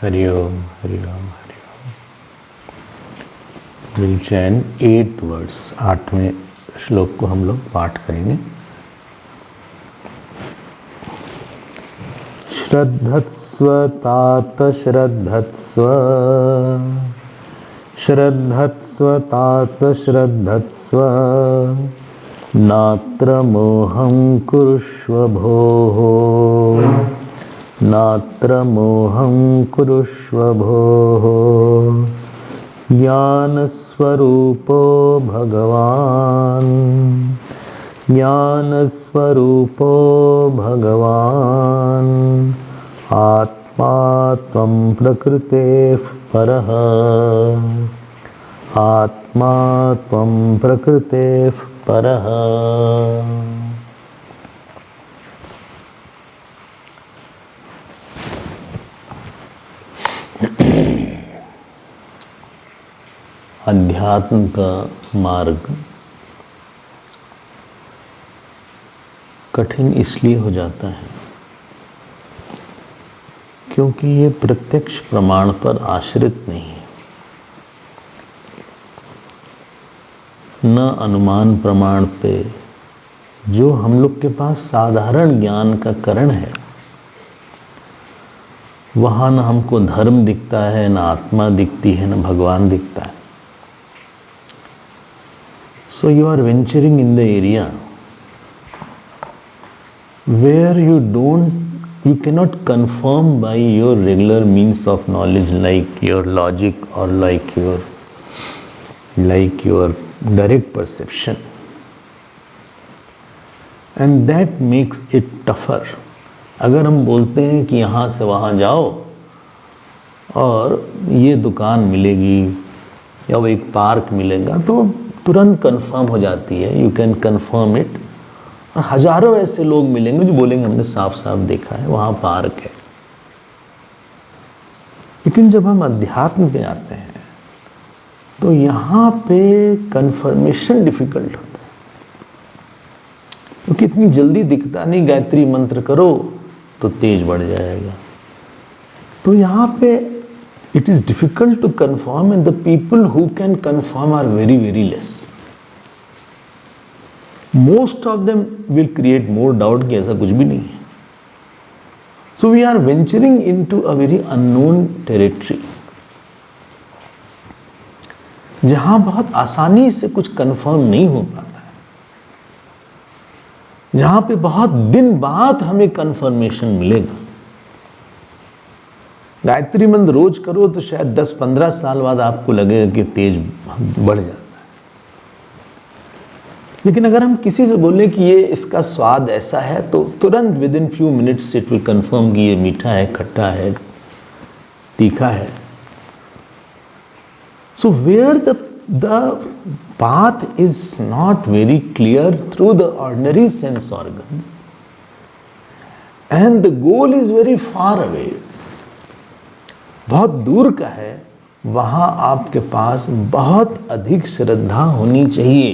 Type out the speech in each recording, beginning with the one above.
Hari Om Hari Om Hari Om. Will chant 8 words, 8वें श्लोक को हम लोग पाठ करेंगे। श्रद्धत्स्व तात श्रद्धत्स्व, श्रद्धत्स्व तात श्रद्धत्स्व, नात्र मोहं कुरुष्व भोः, नात्र मोहं कुरुष्व भोः। ज्ञानस्वरूपो भगवान्, ज्ञानस्वरूपो भगवान्, आत्मा त्वं प्रकृतेः परः, आत्मा त्वं प्रकृतेः परः। अध्यात्म का मार्ग कठिन इसलिए हो जाता है क्योंकि ये प्रत्यक्ष प्रमाण पर आश्रित नहीं है, न अनुमान प्रमाण पे। जो हम लोग के पास साधारण ज्ञान का करण है, वहाँ न हमको धर्म दिखता है, न आत्मा दिखती है, न भगवान दिखता है। So you are venturing in the area where you cannot confirm by your regular means of knowledge, like your logic or like your direct perception, and that makes it tougher. अगर हम बोलते हैं कि यहाँ से वहाँ जाओ और ये दुकान मिलेगी या वो एक पार्क मिलेगा, तो तुरंत कंफर्म हो जाती है, यू कैन कंफर्म इट। और हजारों ऐसे लोग मिलेंगे जो बोलेंगे हमने साफ साफ देखा है, वहाँ पार्क है। लेकिन जब हम अध्यात्म पे आते हैं तो यहाँ पे कंफर्मेशन डिफिकल्ट होता है, क्योंकि इतनी जल्दी दिखता नहीं। गायत्री मंत्र करो तो तेज बढ़ जाएगा। तो यहाँ पे it is difficult to confirm, and the people who can confirm are very, very less. Most of them will create more doubt कि ऐसा कुछ भी नहीं है। So we are venturing into a very unknown territory, जहाँ बहुत आसानी से कुछ confirm नहीं हो पाता है, जहाँ पे बहुत दिन बाद हमें confirmation मिलेगा। गायत्री मंत्र रोज करो तो शायद 10-15 साल बाद आपको लगेगा कि तेज बढ़ जाता है। लेकिन अगर हम किसी से बोले कि ये इसका स्वाद ऐसा है, तो तुरंत within few minutes it will confirm कि ये मीठा है, खट्टा है, तीखा है। So where the path is not very clear through the ordinary sense organs and the goal is very far away, बहुत दूर का है, वहां आपके पास बहुत अधिक श्रद्धा होनी चाहिए।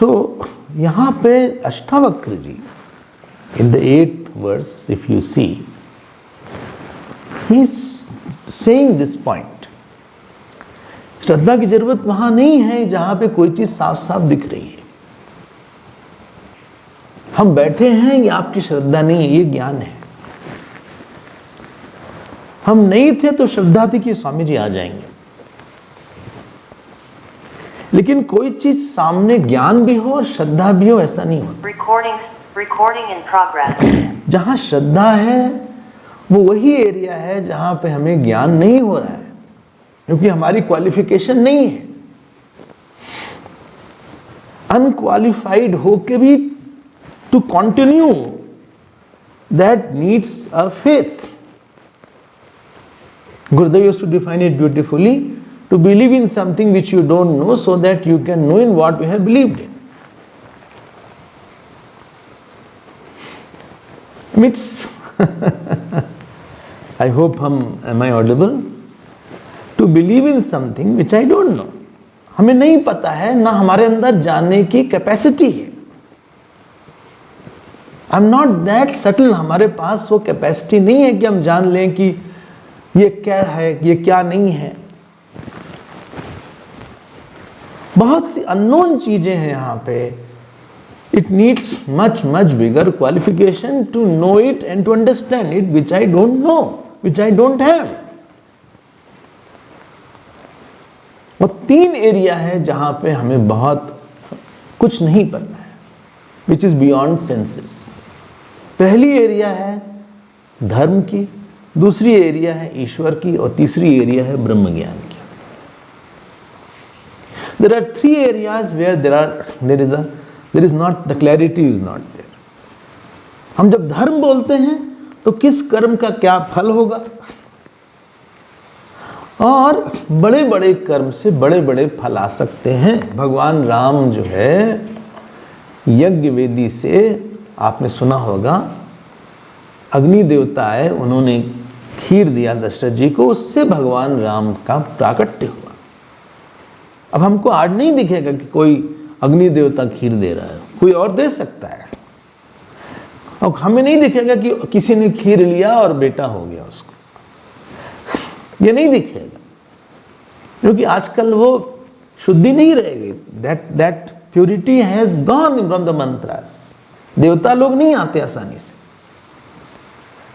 तो यहां पे Ashtavakra ji in the 8th verse, if you see, he is saying this point. श्रद्धा की जरूरत वहां नहीं है जहां पे कोई चीज साफ साफ दिख रही है। हम बैठे हैं, ये आपकी श्रद्धा नहीं है, ये ज्ञान है। हम नहीं थे तो श्रद्धा थी कि स्वामी जी आ जाएंगे। लेकिन कोई चीज सामने ज्ञान भी हो और श्रद्धा भी हो, ऐसा नहीं होता। Recording in progress. जहां श्रद्धा है वो वही एरिया है जहां पे हमें ज्ञान नहीं हो रहा है, क्योंकि हमारी क्वालिफिकेशन नहीं है। अनक्वालिफाइड होके भी to continue that needs a faith. Gurudev used to define it beautifully: to believe in something which you don't know, so that you can know in what you have believed in. It's I hope am I audible? To believe in something which I don't know. हमें नहीं पता है, ना हमारे अंदर जानने की capacity है। आई एम नॉट दैट सटल, हमारे पास वो कैपेसिटी नहीं है कि हम जान लें कि ये क्या है, ये क्या नहीं है। बहुत सी अननोन चीजें हैं यहाँ पे। It needs much much bigger qualification to know it and to understand it, which I don't know, which I don't have. वो 3 एरिया है जहां पे हमें बहुत कुछ नहीं पता है, विच इज बियॉन्ड सेंसेस। पहली एरिया है धर्म की, दूसरी एरिया है ईश्वर की, और तीसरी एरिया है ब्रह्म ज्ञान की। There are 3 areas where there is not, the clarity is not there. हम जब धर्म बोलते हैं तो किस कर्म का क्या फल होगा, और बड़े बड़े कर्म से बड़े बड़े फल आ सकते हैं। भगवान राम जो है यज्ञ वेदी से, आपने सुना होगा, अग्नि देवता आए, उन्होंने खीर दिया दशरथ जी को, उससे भगवान राम का प्राकट्य हुआ। अब हमको आज नहीं दिखेगा कि कोई अग्नि देवता खीर दे रहा है, कोई और दे सकता है, और हमें नहीं दिखेगा कि किसी ने खीर लिया और बेटा हो गया उसको, ये नहीं दिखेगा, क्योंकि आजकल वो शुद्धि नहीं रहेगी। That purity has gone from the mantras. देवता लोग नहीं आते आसानी से।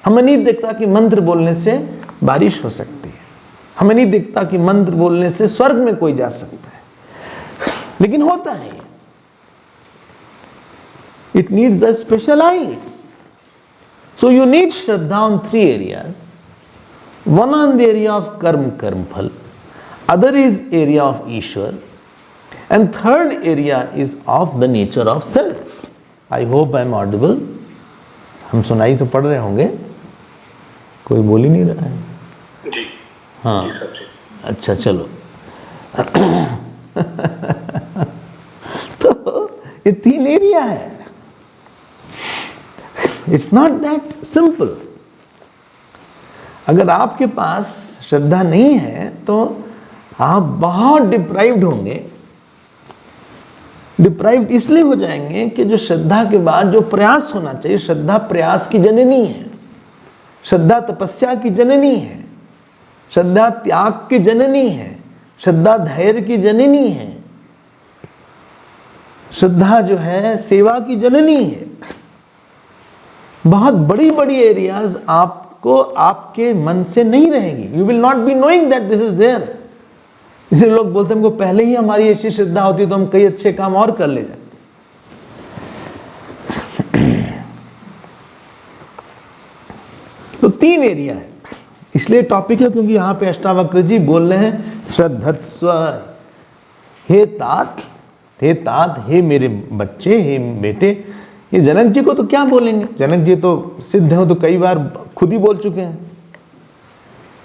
हमें नहीं दिखता कि मंत्र बोलने से बारिश हो सकती है, हमें नहीं दिखता कि मंत्र बोलने से स्वर्ग में कोई जा सकता है, लेकिन होता है। It needs a special eyes. So you need Shraddha on 3 areas. One on the area of karm phal, other is area of Ishwar, and third area is of the nature of self. I hope I am audible. हम सुनाई तो पढ़ रहे होंगे, कोई बोल ही नहीं रहा है। जी हाँ जी साहब जी। अच्छा चलो। तो ये 3 एरिया है। It's not that simple. अगर आपके पास श्रद्धा नहीं है तो आप बहुत डिप्राइव्ड होंगे। डिप्राइव्ड इसलिए हो जाएंगे कि जो श्रद्धा के बाद जो प्रयास होना चाहिए, श्रद्धा प्रयास की जननी है, श्रद्धा तपस्या की जननी है, श्रद्धा त्याग की जननी है, श्रद्धा धैर्य की जननी है, श्रद्धा जो है सेवा की जननी है। बहुत बड़ी बड़ी एरियाज आपको आपके मन से नहीं रहेगी। You will not be knowing that this is there. इसलिए लोग बोलते हैं हमको पहले ही हमारी ऐसी श्रद्धा होती तो हम कई अच्छे काम और कर ले जाते। तो 3 एरिया है, इसलिए टॉपिक है क्योंकि यहां पे अष्टावक्र जी बोल रहे हैं श्रद्धस्व। हे तात, हे तात, हे मेरे बच्चे, हे बेटे। ये जनक जी को तो क्या बोलेंगे, जनक जी तो सिद्ध हो, तो कई बार खुद ही बोल चुके हैं,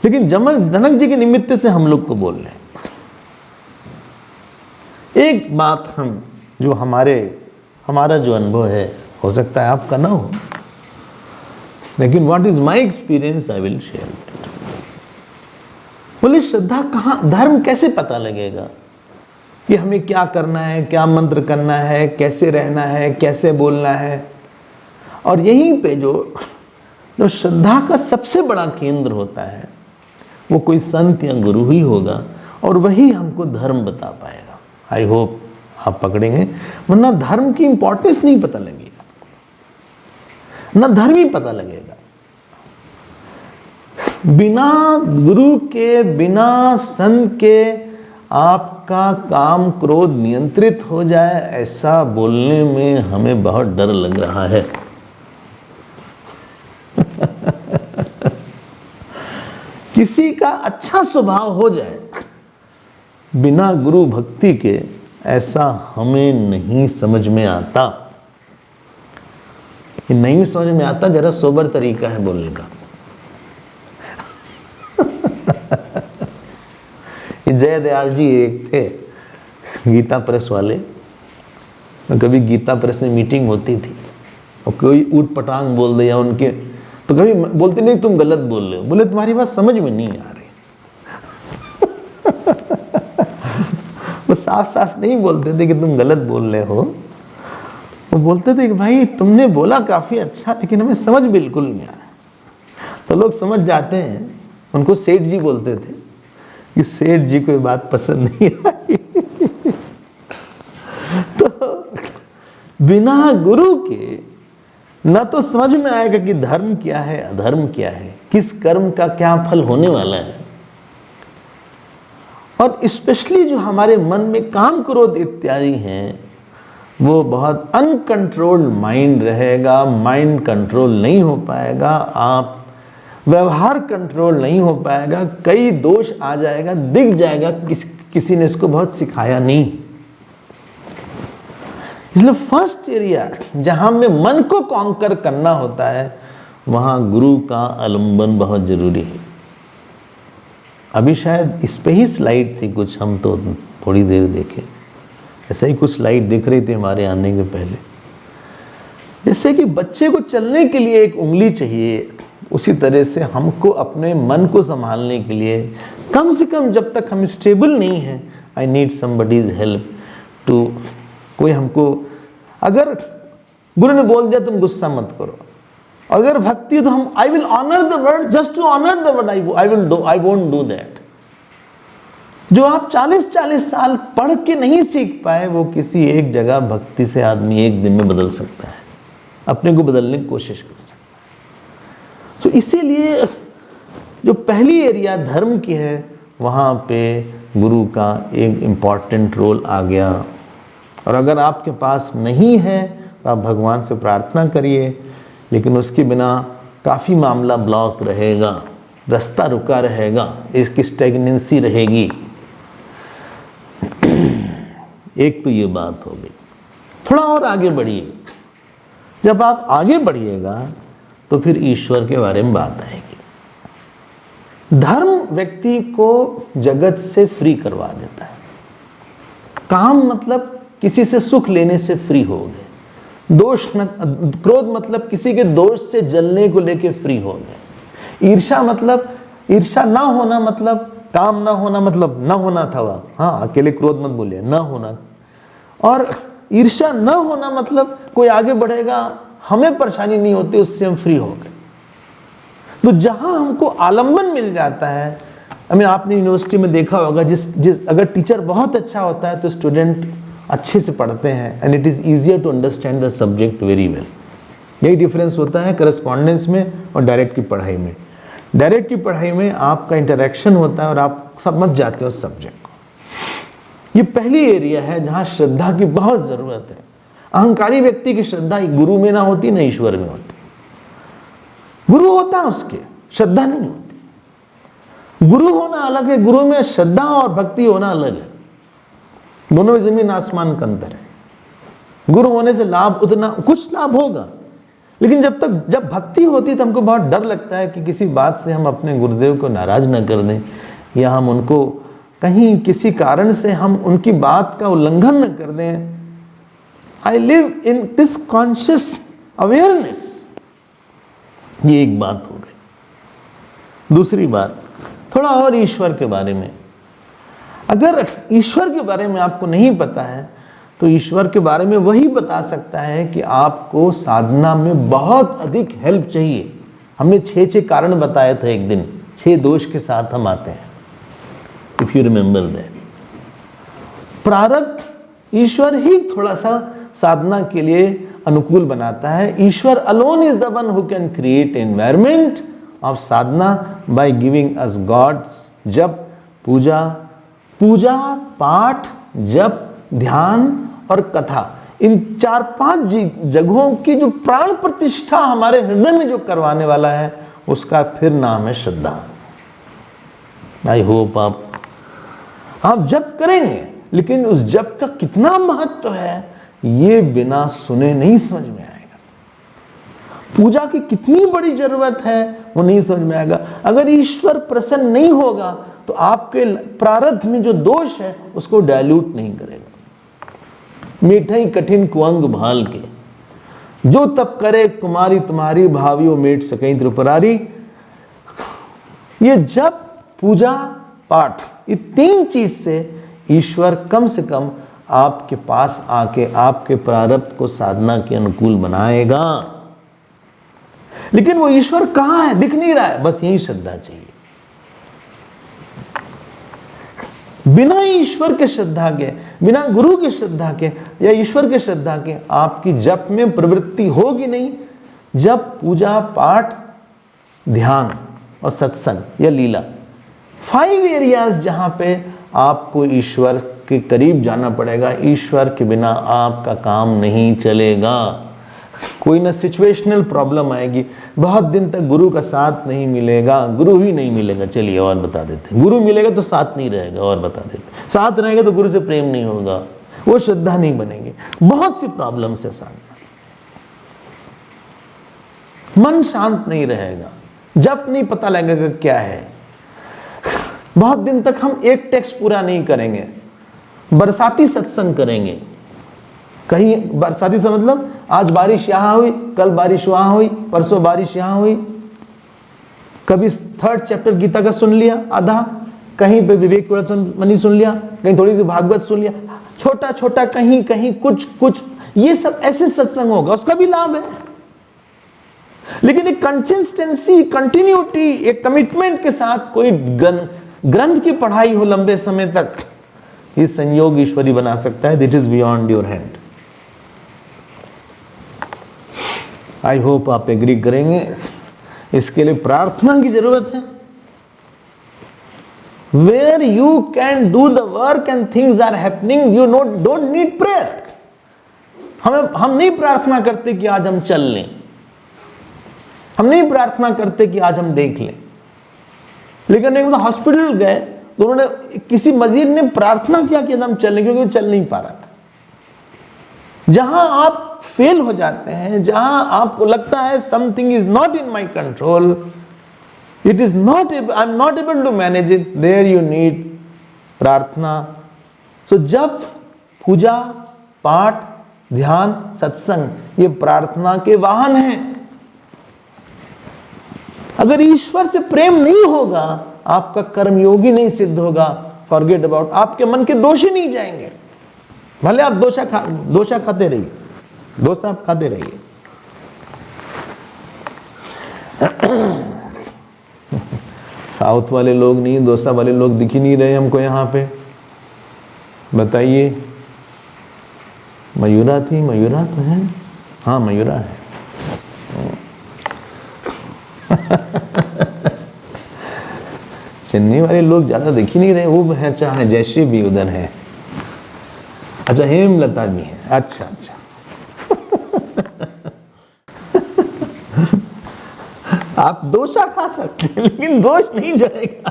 लेकिन जनक जी के निमित्त से हम लोग को बोल रहे हैं। एक बात हम जो हमारा जो अनुभव है, हो सकता है आपका ना हो, लेकिन what is my experience I will share that. बोले श्रद्धा कहाँ, धर्म कैसे पता लगेगा कि हमें क्या करना है, क्या मंत्र करना है, कैसे रहना है, कैसे बोलना है। और यहीं पे जो श्रद्धा का सबसे बड़ा केंद्र होता है वो कोई संत या गुरु ही होगा, और वही हमको धर्म बता पाएगा। आई होप आप पकड़ेंगे, वरना धर्म की इंपॉर्टेंस नहीं पता लगेगा, ना धर्म ही पता लगेगा। बिना गुरु के, बिना संत के आपका काम क्रोध नियंत्रित हो जाए, ऐसा बोलने में हमें बहुत डर लग रहा है। किसी का अच्छा स्वभाव हो जाए बिना गुरु भक्ति के, ऐसा हमें नहीं समझ में आता। ये नहीं समझ में आता, जरा सोबर तरीका है बोलने का। जय दयाल जी एक थे गीता प्रेस वाले, कभी गीता प्रेस में मीटिंग होती थी और कोई ऊट पटांग बोल दिया उनके, तो कभी बोलते नहीं तुम गलत बोल रहे हो। बोले तुम्हारी बात समझ में नहीं आ रही। वो साफ साफ नहीं बोलते थे कि तुम गलत बोल रहे हो, वो बोलते थे कि भाई तुमने बोला काफी अच्छा, लेकिन हमें समझ बिल्कुल नहीं आ रहा। तो लोग समझ जाते हैं, उनको सेठ जी बोलते थे कि सेठ जी को ये बात पसंद नहीं आई। तो बिना गुरु के ना तो समझ में आएगा कि धर्म क्या है, अधर्म क्या है, किस कर्म का क्या फल होने वाला है। और स्पेशली जो हमारे मन में काम क्रोध इत्यादि हैं, वो बहुत अनकंट्रोल्ड माइंड रहेगा, माइंड कंट्रोल नहीं हो पाएगा, आप व्यवहार कंट्रोल नहीं हो पाएगा, कई दोष आ जाएगा, दिख जाएगा किसी ने इसको बहुत सिखाया नहीं। इसलिए फर्स्ट एरिया जहां में मन को कॉन्कर करना होता है, वहां गुरु का आलंबन बहुत जरूरी है। अभी शायद इस पे ही स्लाइड थी कुछ, हम तो थोड़ी देर देखे, ऐसा ही कुछ स्लाइड दिख रही थी हमारे आने के पहले। जैसे कि बच्चे को चलने के लिए एक उंगली चाहिए, उसी तरह से हमको अपने मन को संभालने के लिए कम से कम जब तक हम स्टेबल नहीं हैं, I need somebody's help to, कोई हमको, अगर गुरु ने बोल दिया तुम गुस्सा मत करो, अगर भक्ति तो हम I will honour the word, just to honour the word I won't do that. जो आप 40-40 साल पढ़ के नहीं सीख पाए, वो किसी एक जगह भक्ति से आदमी एक दिन में बदल सकता है, अपने को बदलने की कोशिश कर सकता है। तो इसीलिए जो पहली एरिया धर्म की है, वहाँ पे गुरु का एक इम्पॉर्टेंट रोल आ गया। और अगर आपके पास नहीं है तो आप भगवान से प्रार्थना करिए, लेकिन उसके बिना काफ़ी मामला ब्लॉक रहेगा, रास्ता रुका रहेगा, इसकी स्टेगनेंसी रहेगी। एक तो ये बात हो गई। थोड़ा और आगे बढ़िए, जब आप आगे बढ़िएगा तो फिर ईश्वर के बारे में बात आएगी। धर्म व्यक्ति को जगत से फ्री करवा देता है। काम मतलब किसी से सुख लेने से फ्री हो गए, क्रोध मतलब किसी के दोष से जलने को लेके फ्री हो गए, ईर्ष्या मतलब ईर्ष्या ना होना, मतलब काम ना होना, मतलब ना होना था वह, हाँ अकेले क्रोध मत बोलिए, ना होना। और ईर्ष्या ना होना मतलब कोई आगे बढ़ेगा, हमें परेशानी नहीं होती, उससे हम फ्री हो गए। तो जहां हमको आलंबन मिल जाता है, आपने यूनिवर्सिटी में देखा होगा, जिस अगर टीचर बहुत अच्छा होता है तो स्टूडेंट अच्छे से पढ़ते हैं, and it is easier to understand the subject very well. यही डिफरेंस होता है करस्पॉन्डेंस में और डायरेक्ट की पढ़ाई में। डायरेक्ट की पढ़ाई में आपका इंटरेक्शन होता है और आप समझ जाते हो उस सब्जेक्ट को। ये पहली एरिया है जहां श्रद्धा की बहुत जरूरत है। अहंकारी व्यक्ति की श्रद्धा गुरु में ना होती, ना ईश्वर में होती। गुरु होता है उसके, श्रद्धा नहीं होती। गुरु होना अलग है, गुरु में श्रद्धा और भक्ति होना अलग है। दोनों में जमीन आसमान का अंतर है। गुरु होने से लाभ उतना कुछ लाभ होगा, लेकिन जब भक्ति होती है तो हमको बहुत डर लगता है कि किसी बात से हम अपने गुरुदेव को नाराज न कर दें, या हम उनको कहीं किसी कारण से हम उनकी बात का उल्लंघन न कर दें। I live in this conscious awareness. ये एक बात हो गई। दूसरी बात, थोड़ा और ईश्वर के बारे में। अगर ईश्वर के बारे में आपको नहीं पता है तो ईश्वर के बारे में वही बता सकता है कि आपको साधना में बहुत अधिक हेल्प चाहिए। हमने 6 कारण बताए थे एक दिन, 6 दोष के साथ हम आते हैं, इफ यू रिमेंबर दैट। प्रारब्ध ईश्वर ही थोड़ा सा साधना के लिए अनुकूल बनाता है। Ishwar alone is the one who can create environment of sadhana by giving us gods. जब पूजा पाठ, जप, ध्यान और कथा, इन 4-5 जगहों की जो प्राण प्रतिष्ठा हमारे हृदय में जो करवाने वाला है, उसका फिर नाम है श्रद्धा। आई होप आप जप करेंगे, लेकिन उस जप का कितना महत्व है ये बिना सुने नहीं समझ में आएगा। पूजा की कितनी बड़ी जरूरत है वो नहीं समझ में आएगा। अगर ईश्वर प्रसन्न नहीं होगा तो आपके प्रारब्ध में जो दोष है उसको डायल्यूट नहीं करेगा। मीठई कठिन कुअंग भाल के, जो तप करे कुमारी तुम्हारी, भावियों मेट सकई त्रिपुरारी। ये जप, पूजा, पाठ, ये 3 चीज से ईश्वर कम से कम आपके पास आके आपके प्रारब्ध को साधना के अनुकूल बनाएगा। लेकिन वो ईश्वर कहां है, दिख नहीं रहा है, बस यही श्रद्धा चाहिए। बिना ईश्वर के श्रद्धा के, बिना गुरु की श्रद्धा के या ईश्वर के श्रद्धा के आपकी जप में प्रवृत्ति होगी नहीं। जब पूजा पाठ, ध्यान और सत्संग या लीला, 5 एरियाज जहां पे आपको ईश्वर के करीब जाना पड़ेगा। ईश्वर के बिना आपका काम नहीं चलेगा। कोई ना सिचुएशनल प्रॉब्लम आएगी, बहुत दिन तक गुरु का साथ नहीं मिलेगा, गुरु ही नहीं मिलेगा। चलिए और बता देते हैं, गुरु मिलेगा तो साथ नहीं रहेगा, और बता देते हैं, साथ रहेगा तो गुरु से प्रेम नहीं होगा, वो श्रद्धा नहीं बनेगी, बहुत सी प्रॉब्लम से साथ, मन शांत नहीं रहेगा, जब नहीं पता लगेगा क्या है। बहुत दिन तक हम एक टेक्स्ट पूरा नहीं करेंगे, बरसाती सत्संग करेंगे। कहीं बरसाती से मतलब आज बारिश यहां हुई, कल बारिश वहां हुई, परसों बारिश यहां हुई। कभी 3rd चैप्टर गीता का सुन लिया आधा, कहीं पे विवेक मनी सुन लिया, कहीं थोड़ी सी भागवत सुन लिया, छोटा छोटा कहीं कहीं कुछ कुछ, ये सब ऐसे सत्संग होगा, उसका भी लाभ है। लेकिन एक कंसिस्टेंसी, कंटिन्यूटी, एक कमिटमेंट के साथ कोई ग्रंथ की पढ़ाई हो लंबे समय तक, ये संयोग ईश्वरी बना सकता है। That is beyond your hand. I hope आप एग्री करेंगे। इसके लिए प्रार्थना की जरूरत है। Where you can do the work and things are happening, you don't need prayer. हम नहीं प्रार्थना करते कि आज हम चल लें, हम नहीं प्रार्थना करते कि आज हम देख लें। लेकिन एक हॉस्पिटल गए तो उन्होंने, किसी मरीज ने प्रार्थना किया कि हम चल लें, क्योंकि वो चल नहीं पा रहा था। जहां आप फेल हो जाते हैं, जहां आपको लगता है something is not in my control, it is not, I am not able to manage it, there you need प्रार्थना। सो जब पूजा पाठ, ध्यान, सत्संग, ये प्रार्थना के वाहन हैं। अगर ईश्वर से प्रेम नहीं होगा, आपका कर्मयोगी नहीं सिद्ध होगा, फॉरगेट अबाउट, आपके मन के दोष ही नहीं जाएंगे। भले आप डोसा खाते रहिए, डोसा आप खाते रहिए। साउथ वाले लोग नहीं, डोसा वाले लोग दिख ही नहीं रहे हमको यहाँ पे। बताइए, मयूरा थी, मयूरा तो है, हाँ मयूरा है। चेन्नई वाले लोग ज्यादा दिख ही नहीं रहे, वो है, चाहे जैसे भी उधर है। अच्छा हेमलता भी है, अच्छा अच्छा। आप डोसा खा सकते हैं लेकिन दोष नहीं जाएगा।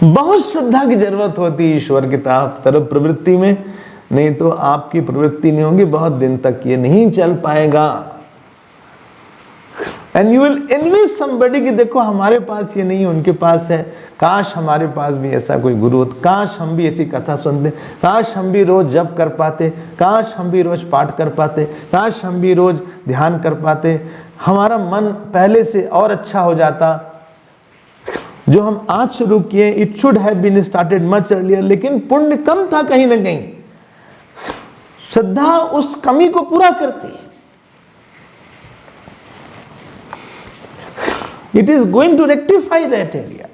बहुत श्रद्धा की जरूरत होती है ईश्वर की तरफ प्रवृत्ति में, नहीं तो आपकी प्रवृत्ति नहीं होगी, बहुत दिन तक ये नहीं चल पाएगा। And you will envy somebody कि देखो हमारे पास ये नहीं है, उनके पास है, काश हमारे पास भी ऐसा कोई गुरु होता, काश हम भी ऐसी कथा सुनते, काश हम भी रोज जप कर पाते, काश हम भी रोज पाठ कर पाते, काश हम भी रोज ध्यान कर पाते, हमारा मन पहले से और अच्छा हो जाता। जो हम आज शुरू किए, it should have been started much earlier, लेकिन पुण्य कम था कहीं ना कहीं। श्रद्धा उस कमी को पूरा करती है। It is going to rectify that area.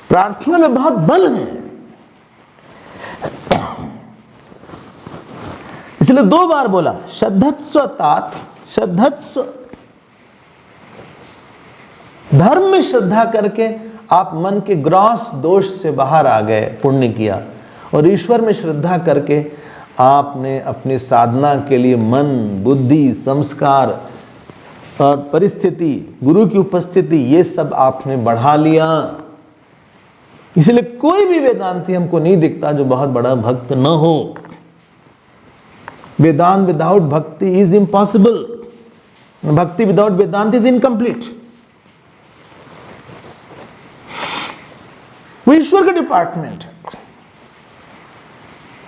प्रार्थना में बहुत बल है, इसलिए 2 बार बोला श्रद्धत्स्व तात, श्रद्धत्स्व। धर्म में श्रद्धा करके आप मन के ग्रॉस दोष से बाहर आ गए, पुण्य किया। और ईश्वर में श्रद्धा करके आपने अपनी साधना के लिए मन, बुद्धि, संस्कार और परिस्थिति, गुरु की उपस्थिति, ये सब आपने बढ़ा लिया। इसलिए कोई भी वेदांती हमको नहीं दिखता जो बहुत बड़ा भक्त न हो। वेदांत विदाउट भक्ति इज इम्पॉसिबल, भक्ति विदाउट वेदांत इज इनकम्प्लीट। वो ईश्वर का डिपार्टमेंट है।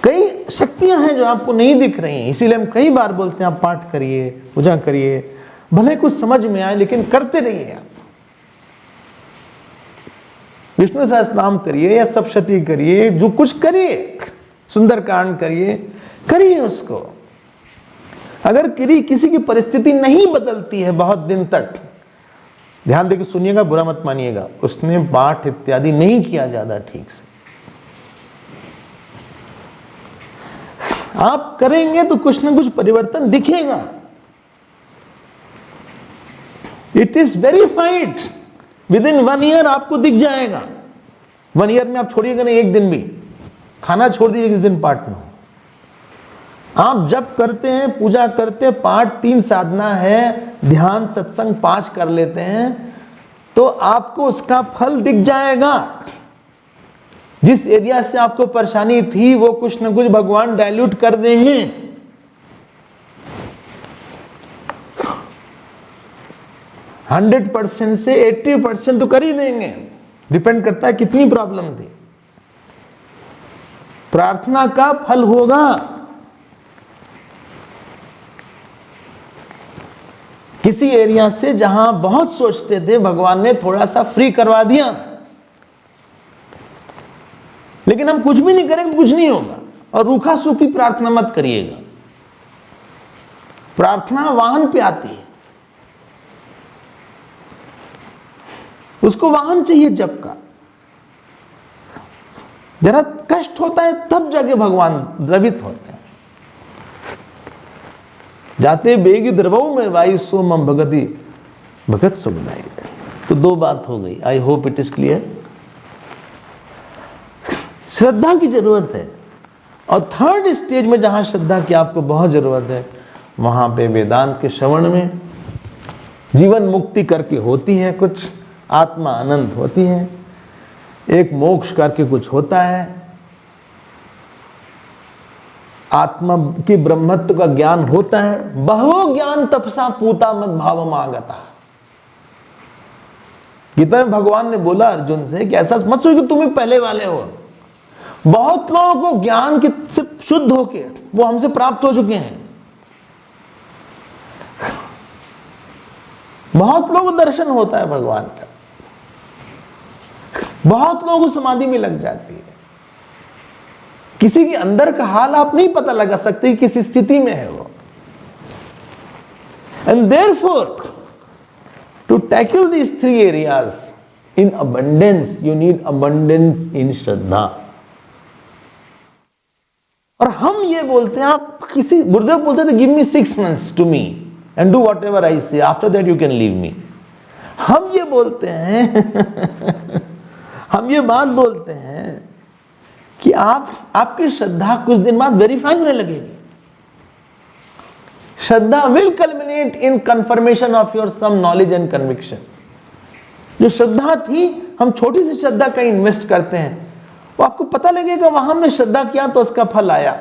कई शक्तियां हैं जो आपको नहीं दिख रही हैं, इसीलिए हम कई बार बोलते हैं आप पाठ करिए, पूजा करिए, भले कुछ समझ में आए लेकिन करते रहिए आप। विष्णु सहस्त्रनाम करिए या सप्तशती करिए, जो कुछ करिए, सुंदरकांड करिए, करिए उसको। अगर किसी की परिस्थिति नहीं बदलती है बहुत दिन तक, ध्यान देकर सुनिएगा, बुरा मत मानिएगा, उसने पाठ इत्यादि नहीं किया ज्यादा ठीक से, आप करेंगे तो कुछ ना कुछ परिवर्तन दिखेगा। It is verified, with in 1 year आपको दिख जाएगा। 1 ईयर में आप छोड़िएगा नहीं, एक दिन भी खाना छोड़ दीजिए किस दिन पाठ में हो। आप जब करते हैं, पूजा करते हैं, पाठ 3 साधना है, ध्यान सत्संग 5 कर लेते हैं, तो आपको उसका फल दिख जाएगा। जिस एरिया से आपको परेशानी थी वो कुछ ना कुछ भगवान डाइल्यूट कर देंगे। %100 से 80% तो कर ही देंगे, डिपेंड करता है कितनी प्रॉब्लम थी। प्रार्थना का फल होगा। किसी एरिया से जहां बहुत सोचते थे, भगवान ने थोड़ा सा फ्री करवा दिया, लेकिन हम कुछ भी नहीं करेंगे तो कुछ नहीं होगा। और रूखा सूखी प्रार्थना मत करिएगा। प्रार्थना वाहन पे आती है, उसको वाहन चाहिए जप का। जरा कष्ट होता है तब जाके भगवान द्रवित होते हैं। जाते बेगी द्रवऊ में वायु सो मम भगति भगत सुखदाई। तो 2 बात हो गई। I hope it is clear. श्रद्धा की जरूरत है। और 3rd स्टेज में जहां श्रद्धा की आपको बहुत जरूरत है, वहां पे वेदांत के श्रवण में जीवन मुक्ति करके होती है, कुछ आत्मा आनंद होती है, एक मोक्ष करके कुछ होता है, आत्मा की ब्रह्मत्व का ज्ञान होता है। बहवो ज्ञान तपसा पूता मद भावम आगता। गीता में भगवान ने बोला अर्जुन से कि ऐसा मत सोचो कि तुम ही पहले वाले हो। बहुत लोगों को ज्ञान के शुद्ध होके वो हमसे प्राप्त हो चुके हैं। बहुत लोगों को दर्शन होता है भगवान का, बहुत लोगों को समाधि में लग जाती है। किसी के अंदर का हाल आप नहीं पता लगा सकते कि किस स्थिति में है वो। And therefore to tackle these 3 areas in abundance, you need abundance in shraddha. और हम ये बोलते हैं, आप किसी गुरुदेव बोलते थे give me 6 months to me and do whatever I say, after that you can leave me. हम ये बोलते हैं हम ये बात बोलते हैं कि आपकी श्रद्धा कुछ दिन बाद वेरीफाई होने लगेगी। Shraddha will culminate in confirmation of your some knowledge and conviction. जो श्रद्धा थी, हम छोटी सी श्रद्धा कहीं इन्वेस्ट करते हैं, वो आपको पता लगेगा वहां हमने श्रद्धा किया तो उसका फल आया।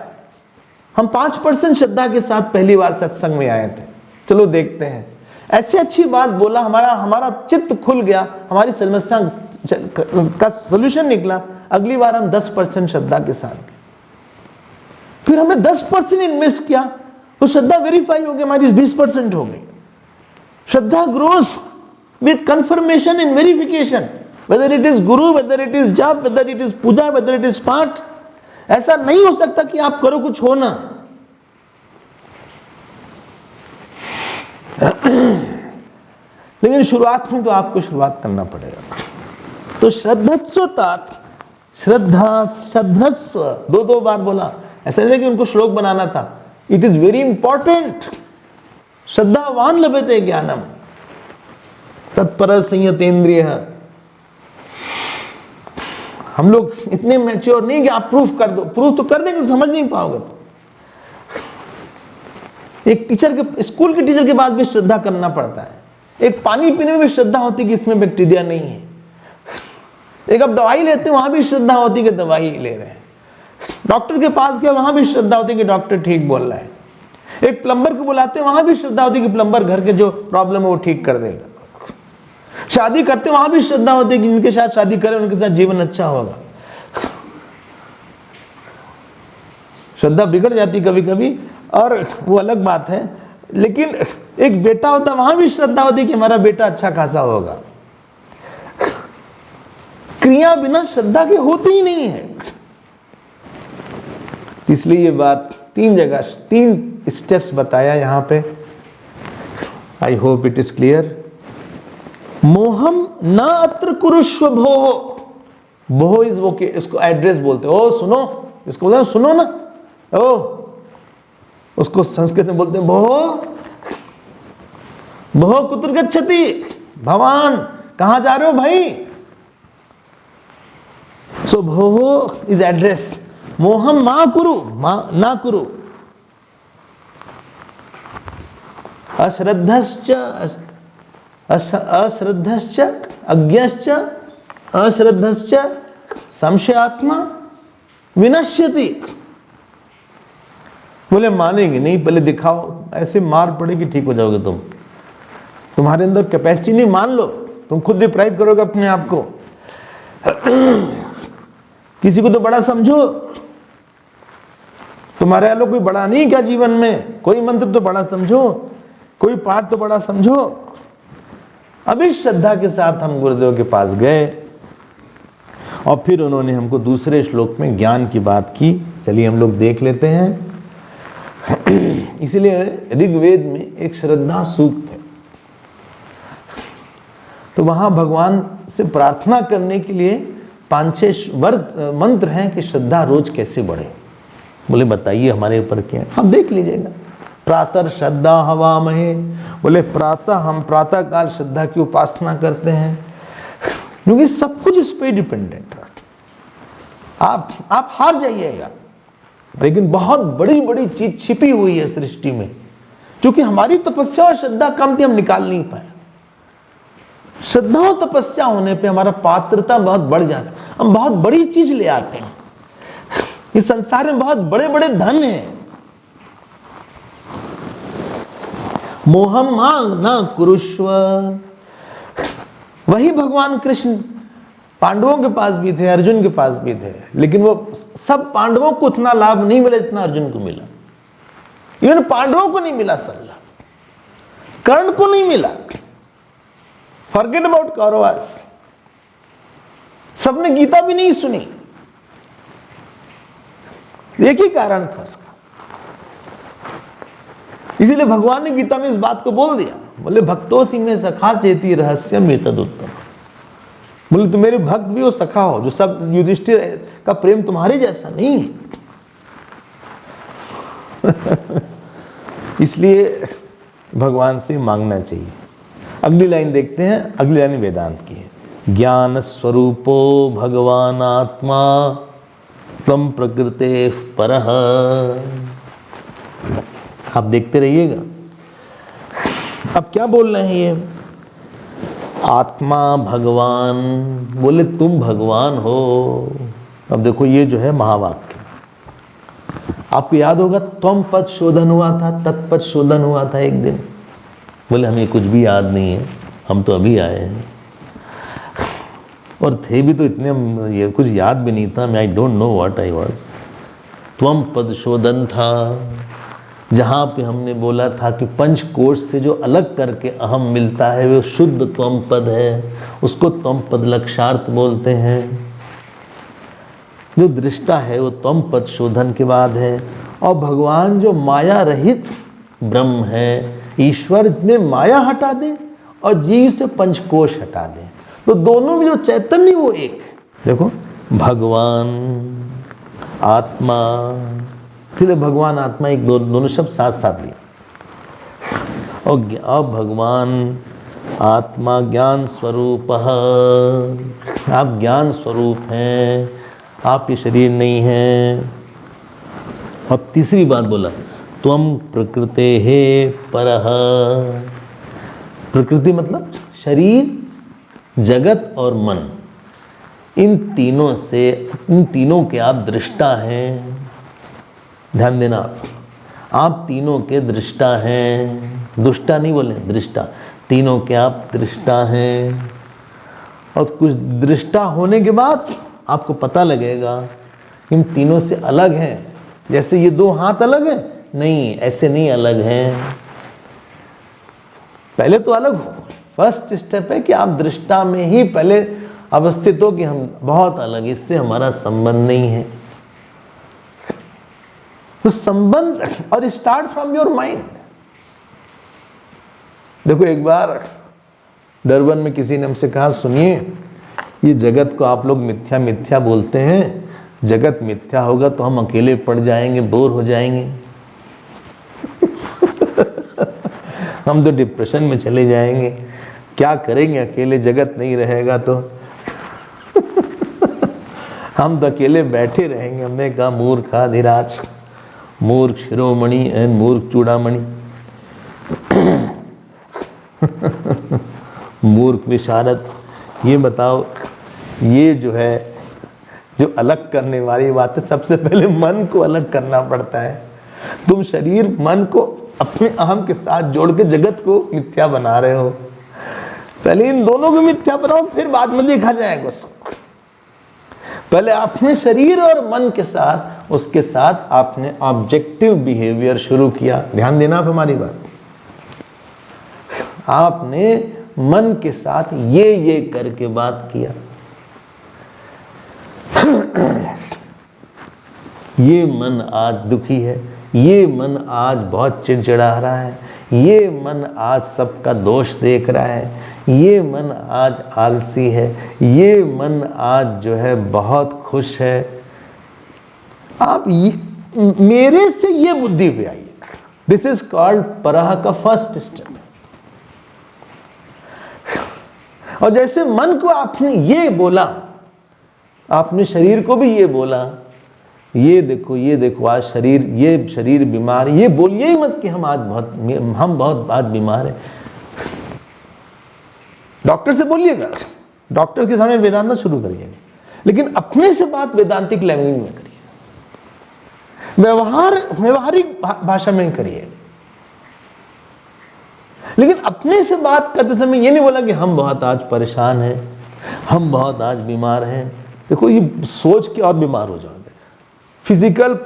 हम 5% श्रद्धा के साथ पहली बार सत्संग में आए थे, चलो देखते हैं। ऐसी अच्छी बात बोला, हमारा चित्त खुल गया, हमारी समस्या का सॉल्यूशन निकला। अगली बार हम 10% श्रद्धा के साथ गए, फिर हमने 10% इन्वेस्ट किया, तो श्रद्धा वेरीफाई हो गई, हमारी 20% हो गई। Shraddha grows with confirmation in verification, whether it is guru, whether it is jap, whether it is puja, whether it is पाठ। ऐसा नहीं हो सकता कि आप करो कुछ हो ना। लेकिन शुरुआत में तो आपको शुरुआत करना पड़ेगा। तो श्रद्धस्व 2 बार बोला, ऐसा नहीं कि उनको श्लोक बनाना था। It is very important. श्रद्धावान लभते ज्ञानम तत्पर संयतेन्द्रिय। हम लोग इतने मैच्योर नहीं कि आप प्रूफ कर दो, प्रूफ तो कर देंगे तो समझ नहीं पाओगे। एक टीचर के, स्कूल के टीचर के बाद भी श्रद्धा करना पड़ता है। एक पानी पीने में भी श्रद्धा होती है कि इसमें बैक्टीरिया नहीं है। एक आप दवाई लेते हैं, वहां भी श्रद्धा होती है कि दवाई ले रहे हैं। डॉक्टर के पास गए, वहां भी श्रद्धा होती है कि डॉक्टर ठीक बोल रहा है। एक प्लम्बर को बुलाते हैं, वहां भी श्रद्धा होती है कि प्लम्बर घर के जो प्रॉब्लम है वो ठीक कर देगा। शादी करते वहां भी श्रद्धा होती है कि जिनके साथ शादी करें उनके साथ जीवन अच्छा होगा। श्रद्धा बिगड़ जाती कभी कभी, और वो अलग बात है। लेकिन एक बेटा होता है, वहां भी श्रद्धा होती है कि हमारा बेटा अच्छा खासा होगा। क्रिया बिना श्रद्धा के होती ही नहीं है। इसलिए ये बात 3 जगह 3 स्टेप्स बताया यहां पे। I hope it is clear. मोहम न अत्र कुरुष्व भोः। भोः इज वो के इसको एड्रेस बोलते हैं। ओ सुनो, इसको बोलते हैं सुनो ना, ओ उसको संस्कृत में बोलते हैं भोः। भोः कुत्र गच्छति, भगवान कहां जा रहे हो भाई। सो भोः इज एड्रेस। मोहम मा कुरु, ना कुरु। अश्रद्धश्च अश्रद्धश्च अज्ञश्च अश्रद्धश्च संशयात्मा विनश्यति। बोले मानेंगे नहीं, पहले दिखाओ, ऐसे मार पड़ेगी ठीक हो जाओगे तुम। तुम्हारे अंदर कैपेसिटी नहीं, मान लो, तुम खुद डिप्राइव करोगे अपने आप को। किसी को तो बड़ा समझो। तुम्हारे आलो कोई बड़ा नहीं क्या जीवन में, कोई मंत्र तो बड़ा समझो, कोई पाठ तो बड़ा समझो। अभी श्रद्धा के साथ हम गुरुदेव के पास गए और फिर उन्होंने हमको दूसरे श्लोक में ज्ञान की बात की। चलिए हम लोग देख लेते हैं। इसलिए ऋग्वेद में एक श्रद्धा सूक्त है, तो वहां भगवान से प्रार्थना करने के लिए 5-6 मंत्र हैं कि श्रद्धा रोज कैसे बढ़े। बोले बताइए हमारे ऊपर क्या है, आप देख लीजिएगा। प्रातः श्रद्धा हवामहे। बोले प्रातः हम प्रातः काल श्रद्धा की उपासना करते हैं, क्योंकि सब कुछ इस पे डिपेंडेंट है। आप हार जाइएगा, लेकिन बहुत बड़ी बड़ी चीज छिपी हुई है सृष्टि में, क्योंकि हमारी तपस्या और श्रद्धा कम थी, हम निकाल नहीं पाए। श्रद्धा और तपस्या होने पे हमारा पात्रता बहुत बढ़ जाता है, हम बहुत बड़ी चीज ले आते हैं। इस संसार में बहुत बड़े बड़े धन हैं। मोहम मांग ना कुरुष्व। वही भगवान कृष्ण पांडवों के पास भी थे, अर्जुन के पास भी थे, लेकिन वो सब पांडवों को उतना लाभ नहीं मिला जितना अर्जुन को मिला। इवन पांडवों को नहीं मिला सब लाभ, कर्ण को नहीं मिला। Forget about Kauravas. सबने गीता भी नहीं सुनी। एक ही कारण था उसका। इसीलिए भगवान ने गीता में इस बात को बोल दिया। बोले भक्तोसी में सखा चेती रहस्यम एतदुत्तम। बोले तुम मेरे भक्त भी हो, सखा हो, जो सब युधिष्ठिर का प्रेम तुम्हारे जैसा नहीं है। इसलिए भगवान से मांगना चाहिए। अगली लाइन देखते हैं। अगली लाइन वेदांत की है। ज्ञान स्वरूपो भगवान आत्मा तम प्रकृते परः। आप देखते रहिएगा। अब क्या बोल रहे हैं ये? आत्मा भगवान। बोले तुम भगवान हो। अब देखो ये जो है महावाक्य, आपको याद होगा त्वम पद शोधन हुआ था, तत्पद शोधन हुआ था एक दिन। बोले हमें कुछ भी याद नहीं है, हम तो अभी आए हैं, और थे भी तो इतने, ये कुछ याद भी नहीं था। मैं I don't know what I was. त्वम पद शोधन था, जहाँ पे हमने बोला था कि पंचकोश से जो अलग करके अहम मिलता है वो शुद्ध त्वम पद है, उसको त्वम पद लक्षार्थ बोलते हैं। जो दृष्टा है वो त्वम पद शोधन के बाद है। और भगवान जो माया रहित ब्रह्म है, ईश्वर में माया हटा दे और जीव से पंचकोश हटा दे, तो दोनों में जो चैतन्य वो एक। देखो भगवान आत्मा, इसलिए भगवान आत्मा एक दोनों शब्द साथ साथ लिए। और भगवान आत्मा ज्ञान स्वरूप। आप ज्ञान स्वरूप हैं, आप ये शरीर नहीं हैं। और तीसरी बात बोला त्वम प्रकृते है परः। प्रकृति मतलब शरीर, जगत और मन, इन तीनों से, इन तीनों के आप दृष्टा हैं। ध्यान देना, आप तीनों के दृष्टा हैं। दुष्टा नहीं बोले, दृष्टा। तीनों के आप दृष्टा हैं। और कुछ दृष्टा होने के बाद आपको पता लगेगा इन तीनों से अलग हैं। जैसे ये 2 हाथ अलग हैं, नहीं, ऐसे नहीं अलग हैं। पहले तो अलग हो। फर्स्ट स्टेप है कि आप दृष्टा में ही पहले अवस्थित हो कि हम बहुत अलग, इससे हमारा संबंध नहीं है। तो संबंध और स्टार्ट फ्रॉम योर माइंड। देखो एक बार डरबन में किसी ने हमसे कहा, सुनिए ये जगत को आप लोग मिथ्या मिथ्या बोलते हैं, जगत मिथ्या होगा तो हम अकेले पड़ जाएंगे, बोर हो जाएंगे। हम तो डिप्रेशन में चले जाएंगे, क्या करेंगे अकेले, जगत नहीं रहेगा तो। हम तो अकेले बैठे रहेंगे। हमने कहा मूर्खाधिराज, मूर्ख शिरोमणि एंड मूर्ख चूड़ामणि, मूर्ख विशारद, ये बताओ, ये जो है जो अलग करने वाली बात है, सबसे पहले मन को अलग करना पड़ता है। तुम शरीर मन को अपने अहम के साथ जोड़ के जगत को मिथ्या बना रहे हो। पहले इन दोनों को मिथ्या बनाओ, फिर बाद में देखा जाएगा उसको। पहले आपने शरीर और मन के साथ, उसके साथ आपने ऑब्जेक्टिव बिहेवियर शुरू किया। ध्यान देना आप हमारी बात। आपने मन के साथ ये करके बात किया। ये मन आज दुखी है, ये मन आज बहुत चिड़चिड़ा रहा है, ये मन आज सबका दोष देख रहा है, ये मन आज आलसी है, ये मन आज जो है बहुत खुश है। आप मेरे से ये बुद्धि पे आइए। दिस इज कॉल्ड परह का फर्स्ट स्टेप। और जैसे मन को आपने ये बोला, आपने शरीर को भी ये बोला, ये देखो आज शरीर, ये शरीर बीमार है, ये बोलिए ही मत कि हम बहुत आज बीमार हैं। डॉक्टर से बोलिएगा, डॉक्टर के सामने वेदांत शुरू करिएगा, लेकिन अपने से बात वेदांतिक लैंग्वेज में करिए, व्यवहारिक भाषा में करिए। लेकिन अपने से बात करते समय ये नहीं बोला कि हम बहुत आज परेशान हैं, हम बहुत आज बीमार हैं। देखो ये सोच के और बीमार हो जाओगे। Physical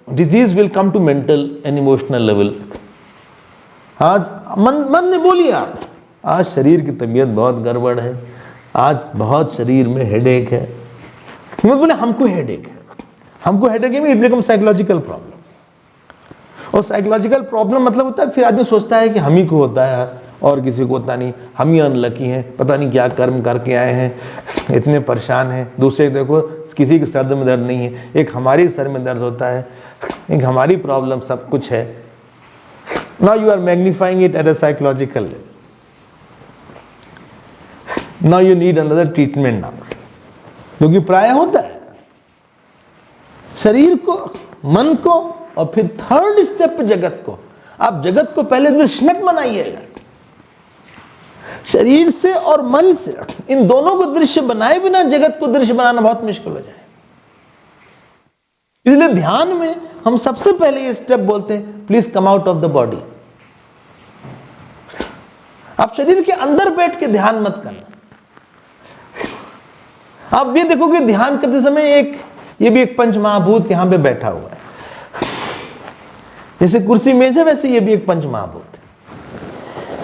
disease will come to mental and emotional level. आज मन ने बोलिए, आप आज शरीर की तबीयत बहुत गड़बड़ है, आज बहुत शरीर में हेडेक है। मत बोले हमको हेडेक है, हमको हेडेक है, इट बिकम साइकोलॉजिकल प्रॉब्लम। और साइकोलॉजिकल प्रॉब्लम मतलब होता है फिर आदमी सोचता है कि हम ही को होता है और किसी को होता नहीं, हम ही अनलकी हैं, पता नहीं क्या कर्म करके आए हैं, इतने परेशान हैं। दूसरे देखो किसी के सर में दर्द नहीं है, एक हमारी सर में दर्द होता है, एक हमारी प्रॉब्लम सब कुछ है। Now you are magnifying it at a psychological level. Now you need another treatment now, क्योंकि प्राय होता है शरीर को, मन को, और फिर थर्ड स्टेप पे जगत को। आप जगत को पहले दृश्यमत बनाइएगा, शरीर से और मन से, इन दोनों को दृश्य बनाए बिना जगत को दृश्य बनाना बहुत मुश्किल हो जाएगा। इसलिए ध्यान में हम सबसे पहले ये स्टेप बोलते हैं, please come out of the body. आप शरीर के अंदर बैठ के ध्यान मत करना। आप ये देखोगे ध्यान करते समय ये भी एक पंच महाभूत यहां पे बैठा हुआ है, जैसे कुर्सी मेज है वैसे ये भी एक पंच महाभूत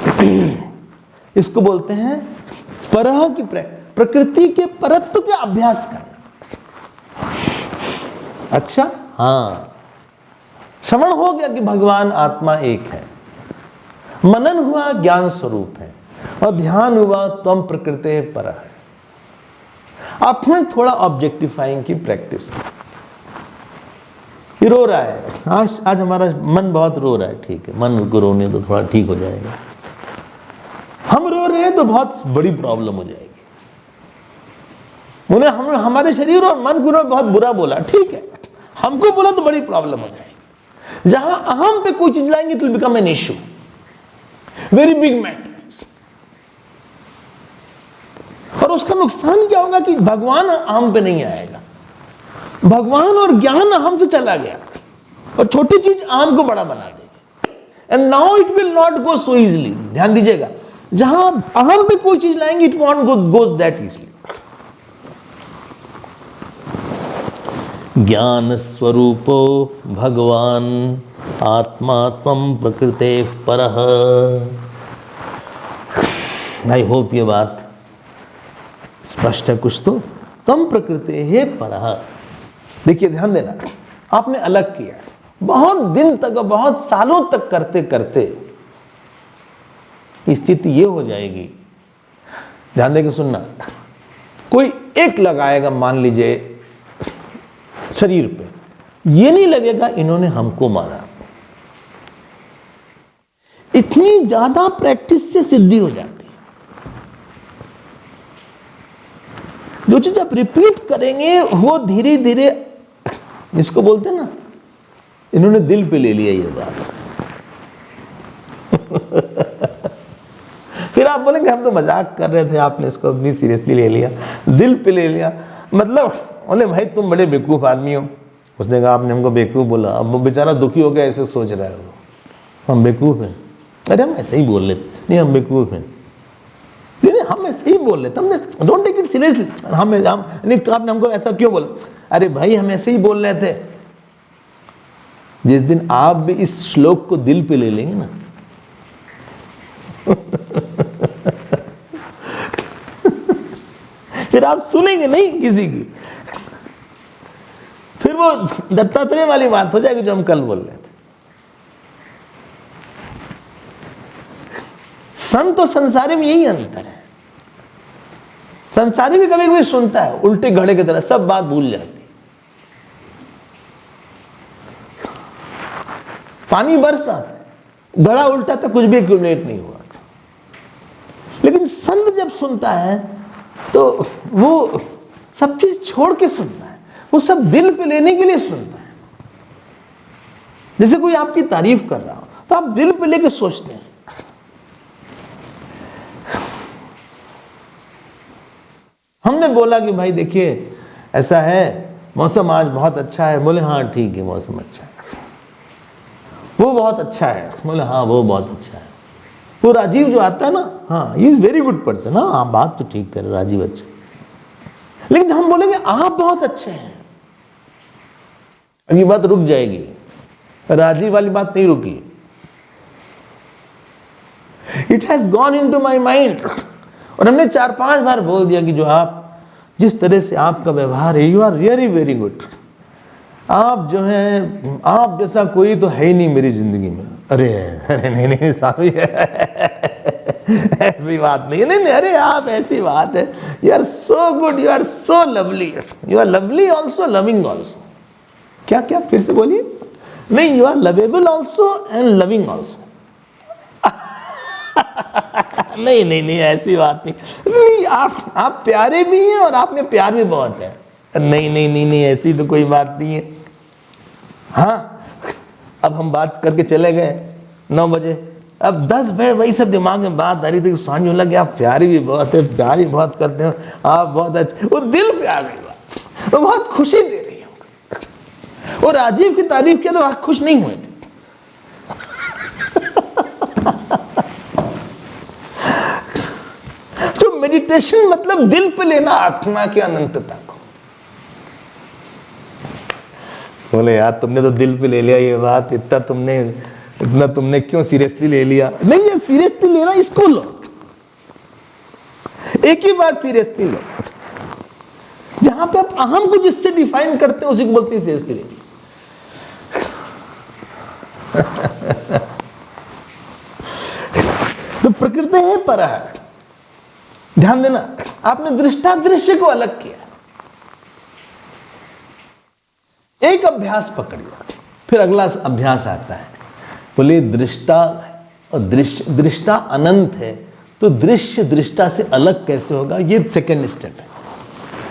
है। इसको बोलते हैं परह की प्रकृति के परत्व का अभ्यास करना। अच्छा, हाँ, श्रवण हो गया कि भगवान आत्मा एक है, मनन हुआ ज्ञान स्वरूप है, और ध्यान हुआ त्वम प्रकृते परः है। आपने थोड़ा ऑब्जेक्टिफाइंग की प्रैक्टिस की। रो रहा है आज हमारा मन बहुत रो रहा है, ठीक है, मन को रोने तो थोड़ा ठीक हो जाएगा। हम रो रहे हैं तो बहुत बड़ी प्रॉब्लम हो जाएगी। उन्हें हमारे शरीर और मन को बहुत बुरा बोला, ठीक है, हमको बोला तो बड़ी प्रॉब्लम हो जाएगी। जहां अहम पे कोई चीज लाएंगे तो become an issue, very big matter. और उसका नुकसान क्या होगा कि भगवान अहम पे नहीं आएगा, भगवान और ज्ञान अहम से चला गया और छोटी चीज अहम को बड़ा बना देगी। And now it will not go so easily. ध्यान दीजिएगा, जहां अहम पे कोई चीज लाएंगे it won't go that easily. ज्ञान स्वरूपो भगवान आत्मा त्वं प्रकृते परः। आई होप ये बात स्पष्ट है कुछ तो। तम प्रकृति है परः। देखिए ध्यान देना, आपने अलग किया, बहुत दिन तक, बहुत सालों तक करते करते स्थिति ये हो जाएगी, ध्यान देके सुनना, कोई एक लगाएगा मान लीजिए शरीर पे, ये नहीं लगेगा इन्होंने हमको मारा। इतनी ज्यादा प्रैक्टिस से सिद्धि हो जाती है। जो चीज आप रिपीट करेंगे वो धीरे धीरे, जिसको बोलते हैं ना, इन्होंने दिल पे ले लिया ये बात। फिर आप बोलेंगे हम तो मजाक कर रहे थे, आपने इसको इतनी सीरियसली ले लिया, दिल पे ले लिया। मतलब बोले भाई तुम बड़े बेवकूफ आदमी हो। उसने कहा आपने हमको बेवकूफ बोला। अब वो बेचारा दुखी हो गया, ऐसे सोच रहा है वो, हम बेवकूफ हैं। अरे हम ऐसे ही बोल रहे थे, नहीं हम बेवकूफ हैं, नहीं हम ऐसे ही बोल रहे थे, हमने डोंट टेक इट सीरियसली। हम नहीं, आपने हमको ऐसा क्यों बोला? अरे भाई हम ऐसे ही बोल रहे थे। जिस दिन आप भी इस श्लोक को दिल पे ले लेंगे ना, फिर आप सुनेंगे नहीं किसी की, फिर वो दत्तात्रेय वाली बात हो जाएगी जो हम कल बोल रहे थे। संत और संसारी में यही अंतर है। संसारी भी कभी कभी सुनता है उल्टे घड़े की तरह, सब बात भूल जाती। पानी बरसा, घड़ा उल्टा तो कुछ भी एक्यूमुलेट नहीं हुआ। लेकिन संत जब सुनता है तो वो सब चीज छोड़ के सुनता है, वो सब दिल पे लेने के लिए सुनता है। जैसे कोई आपकी तारीफ कर रहा हो तो आप दिल पे लेके सोचते हैं। हमने बोला कि भाई देखिए ऐसा है, मौसम आज बहुत अच्छा है। बोले हाँ ठीक है मौसम अच्छा है। वो बहुत अच्छा है। बोले हाँ वो बहुत अच्छा है। वो राजीव जो आता है ना, हाँ he is very good person. हाँ आप बात तो ठीक कर, राजीव अच्छा। लेकिन हम बोलेंगे आप बहुत अच्छे हैं, अब ये बात रुक जाएगी। राजीव वाली बात नहीं रुकी, it has gone into my mind. और हमने 4-5 बार बोल दिया कि जो आप, जिस तरह से आपका व्यवहार है, you are really very good. आप जो हैं, आप जैसा कोई तो है ही नहीं मेरी जिंदगी में। अरे अरे नहीं साहब ऐसी बात नहीं, नहीं अरे आप ऐसी बात है, you are so good, you are so lovely, you are lovely also, loving also. क्या क्या फिर से बोलिए? नहीं, you are lovable also and loving also. नहीं नहीं नहीं ऐसी बात नहीं, नहीं आप प्यारे भी हैं और आप में प्यार भी बहुत है। नहीं नहीं नहीं नहीं ऐसी तो कोई बात नहीं है। हाँ अब हम बात करके चले गए 9 बजे, अब 10 बजे वही सब दिमाग में बात आ रही थी, समझ में लग आप प्यारी भी बहुत है, प्यार भी बहुत करते हो आप, बहुत अच्छे। वो दिल पे आ गई बात, वो बहुत खुशी दे रही है। और राजीव की तारीफ किया तो आप खुश नहीं हुए थे। तो मेडिटेशन मतलब दिल पे लेना आत्मा की अनंतता को। बोले यार तुमने तो दिल पे ले लिया ये बात, इतना तुमने क्यों सीरियसली ले लिया? नहीं ये सीरियसली लेना, इसको लो, एक ही बात सीरियसली लो। जहां पे आप अहम को जिससे डिफाइन करते हैं उसी को बोलते हैं सीरियसली लेनी। तो प्रकृति है परः। ध्यान देना, आपने दृष्टा दृश्य को अलग किया। एक अभ्यास पकड़ लिया, फिर अगला अभ्यास आता है। बोले दृष्टा और दृष्टा अनंत है, तो दृश्य दृष्टा से अलग कैसे होगा? ये सेकंड स्टेप है।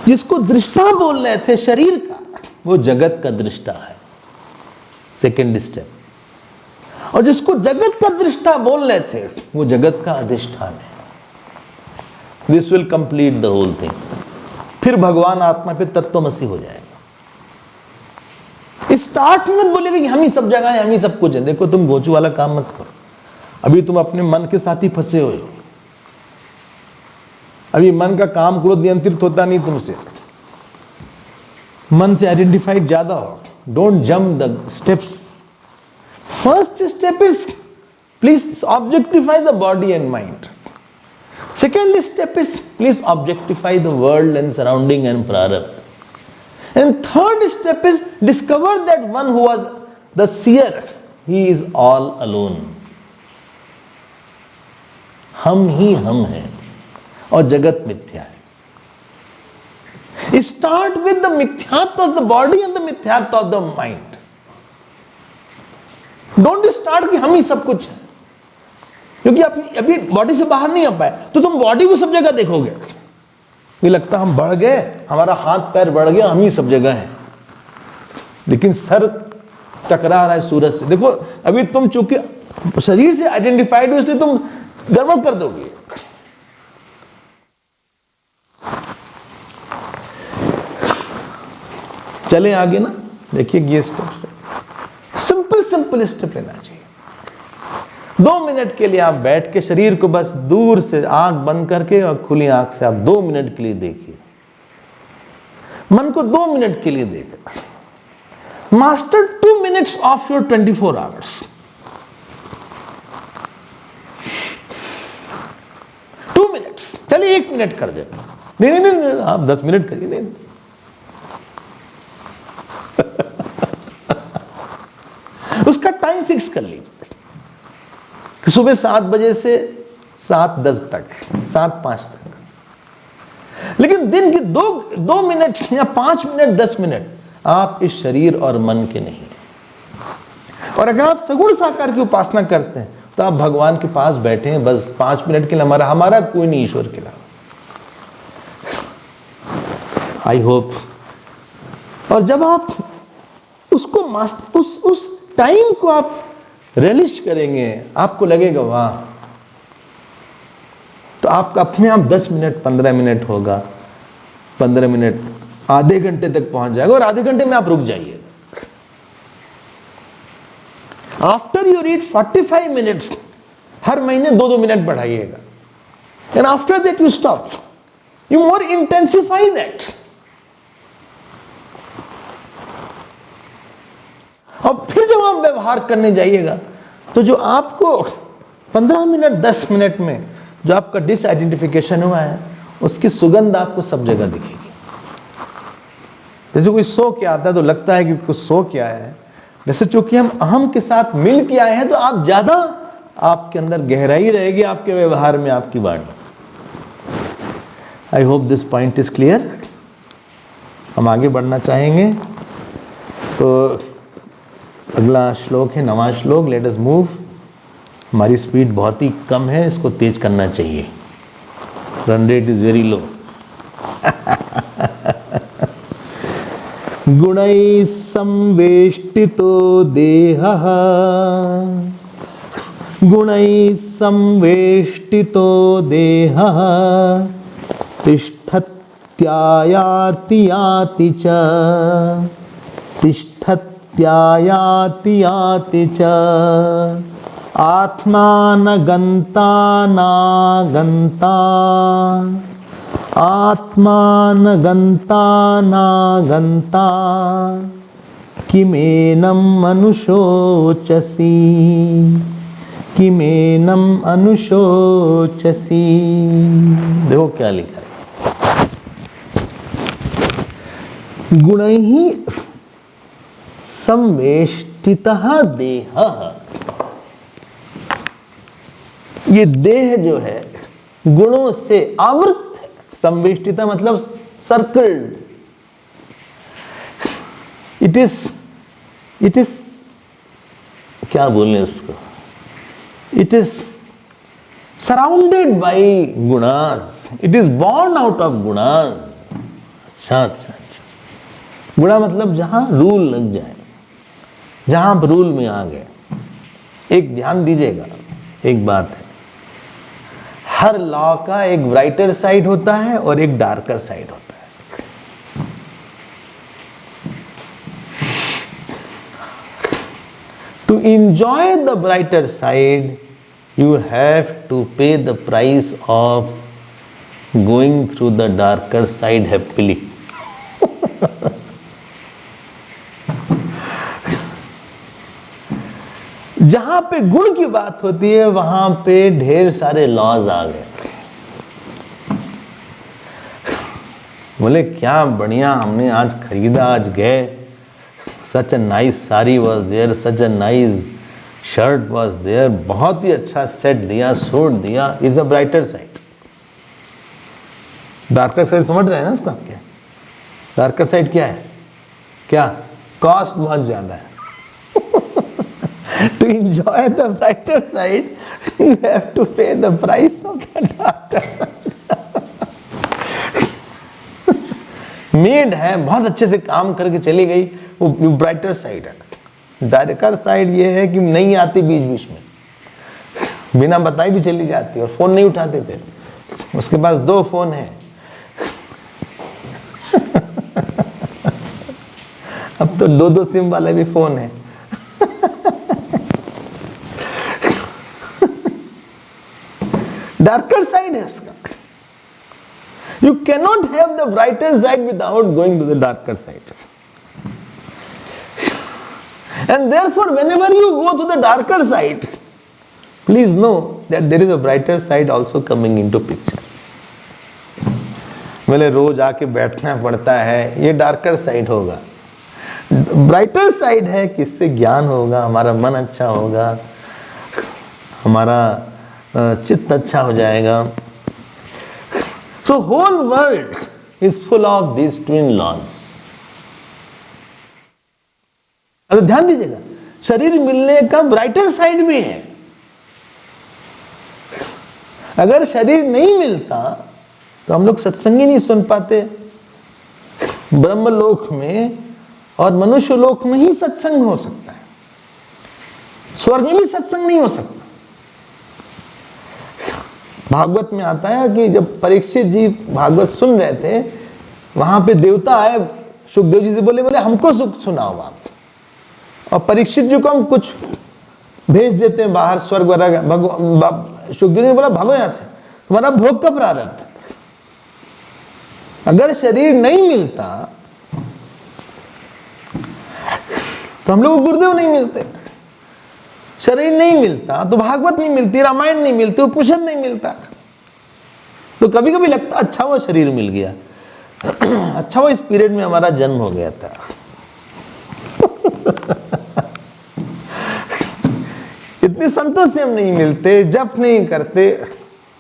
जिसको दृष्टा बोल रहे थे शरीर का, वो जगत का दृष्टा है, सेकंड स्टेप। और जिसको जगत का दृष्टा बोल रहे थे, वो जगत का अधिष्ठान है। This will complete the whole thing. फिर भगवान आत्मा पे तत्वमसी हो जाएगा। स्टार्ट में बोलेगा कि हम ही सब जगह है, हम ही सब कुछ है। देखो तुम गोचू वाला काम मत करो, अभी तुम अपने मन के साथ ही फंसे हुए हो। अभी मन का काम क्रोध नियंत्रित होता नहीं तुमसे, मन से आइडेंटिफाइड ज्यादा हो। Don't jump the steps. First step is please objectify the body and mind. Second step is please objectify the world and surrounding and prarabdha. And third step is discover that one who was the seer, he is all alone. हम ही हम हैं और जगत मिथ्या है. Start with the mithyatva of the body and the mithyatva of the mind. Don't start कि हम ही सब कुछ है, क्योंकि अपनी अभी बॉडी से बाहर नहीं आ पाए तो तुम बॉडी को सब जगह देखोगे. ये लगता हम बढ़ गए, हमारा हाथ पैर बढ़ गया, हम ही सब जगह हैं, लेकिन सर टकरा रहा है सूरज से. देखो अभी तुम चूंकि शरीर से आइडेंटिफाइड हो इसलिए तुम गड़बड़ कर दोगे. चले आगे ना, देखिए ये स्टेप से सिंपल स्टेप लेना चाहिए. 2 मिनट के लिए आप बैठ के शरीर को बस दूर से आंख बंद करके और खुली आंख से आप 2 मिनट के लिए देखिए. मन को 2 मिनट के लिए देखिए. Master 2 minutes of your 24 hours. 2 minutes, चलिए 1 मिनट कर देते. नहीं, आप 10 मिनट करिए. नहीं उसका टाइम फिक्स कर लीजिए कि सुबह 7 बजे से 7:10 तक, 7:05 तक. लेकिन दिन के 2 मिनट या 5 मिनट, 10 मिनट आप इस शरीर और मन के नहीं. और अगर आप सगुण साकार की उपासना करते हैं तो आप भगवान के पास बैठे हैं बस 5 मिनट के लिए. हमारा कोई नहीं ईश्वर के अलावा. I hope. और जब आप उसको उस टाइम को आप रियलिश करेंगे, आपको लगेगा वाह, तो आपका अपने आप 10 मिनट 15 मिनट होगा, 15 मिनट आधे घंटे तक पहुंच जाएगा और आधे घंटे में आप रुक जाइएगा. आफ्टर यू रीड 45 मिनट्स, हर महीने 2-2 मिनट बढ़ाइएगा. And after that you stop, you more intensify that. और फिर जब आप व्यवहार करने जाइएगा तो जो आपको 15 मिनट 10 मिनट में जो आपका डिसआइडेंटिफिकेशन हुआ है उसकी सुगंध आपको सब जगह दिखेगी. जैसे कोई सो के आता है तो लगता है कि कुछ सो के आया है, वैसे चूंकि हम अहम के साथ मिल के आए हैं तो आप ज्यादा, आपके अंदर गहराई रहेगी आपके व्यवहार में, आपकी वाणी. I hope this point is clear. हम आगे बढ़ना चाहेंगे तो अगला श्लोक है 9वां श्लोक. Let us move. हमारी स्पीड बहुत ही कम है, इसको तेज करना चाहिए. Run rate is very low. गुणैः संवेष्टितो देहः, गुणैः संवेष्टितो देहः तिष्ठत्यायाति याति च, तिष्ठत्यायाति याति च. आत्मा न गन्ता नागन्ता, आत्मा न गन्ता नागन्ता, किमेनम् अनुशोचसि, किमेनम् अनुशोचसि. देखो क्या लिखा है. गुणैः संवेष्टितः देहः. ये देह जो है गुणों से आवृत है. संवेष्टिता मतलब सर्कल्ड. इट इज क्या बोलें उसको, it is surrounded by gunas, it is born out of gunas. अच्छा. गुणा मतलब जहां रूल लग जाए, जहां आप रूल में आ गए. एक ध्यान दीजिएगा, एक बात है, हर लॉ का एक ब्राइटर साइड होता है और एक डार्कर साइड होता है. To enjoy the brighter side you have to pay the price of going through the darker side happily. जहां पे गुण की बात होती है वहां पे ढेर सारे लॉज आ गए. बोले क्या बढ़िया हमने आज खरीदा, आज गए, such a nice sari was there, such a nice shirt was there, बहुत ही अच्छा सेट दिया, सूट दिया, is a brighter side. Darker side समझ रहे हैं ना इसका क्या? डार्कर साइड क्या है? क्या? कॉस्ट बहुत ज्यादा है। To enjoy the brighter side, you have to pay the price of the darker side. Made है, बहुत अच्छे से काम करके चली गई, वो ब्राइटर साइड है। डार्कर साइड ये है कि नहीं आती बीच बीच में, बिना बताई भी चली जाती और फोन नहीं उठाते, फिर उसके पास 2 फोन है। अब तो 2-2 सिम वाले भी फोन है। डार्कर साइड है इसका। You cannot have the brighter side without going to the darker side. And therefore, whenever you go to the darker side, please know that there is a brighter side also coming into picture. बोले रोज आके बैठना पड़ता है, ये darker side होगा। Brighter side है कि इससे ज्ञान होगा, हमारा मन अच्छा होगा, हमारा चित्त अच्छा हो जाएगा। So whole world is full of these twin laws. अगर ध्यान दीजिएगा, शरीर मिलने का ब्राइटर साइड भी है। अगर शरीर नहीं मिलता तो हम लोग सत्संग ही नहीं सुन पाते। ब्रह्मलोक में और मनुष्य लोक में ही सत्संग हो सकता है, स्वर्ग में भी सत्संग नहीं हो सकता। भागवत में आता है कि जब परीक्षित जी भागवत सुन रहे थे, वहां पे देवता आए, सुखदेव जी से बोले हमको सुख सुनाओ आप। और परीक्षित जी को हम कुछ भेज देते हैं बाहर स्वर्ग वगैरह। सुखदेव जी ने बोला भागो यहां से, तुम्हारा भोग का प्रारब्ध। अगर शरीर नहीं मिलता तो हम लोग को गुरुदेव नहीं मिलते, शरीर नहीं मिलता तो भागवत नहीं मिलती, रामायण नहीं मिलती, उपनिषद नहीं मिलता। तो कभी कभी लगता अच्छा वो शरीर मिल गया, अच्छा वो इस पीरियड में हमारा जन्म हो गया था। इतनी संतोष से हम नहीं मिलते, जप नहीं करते।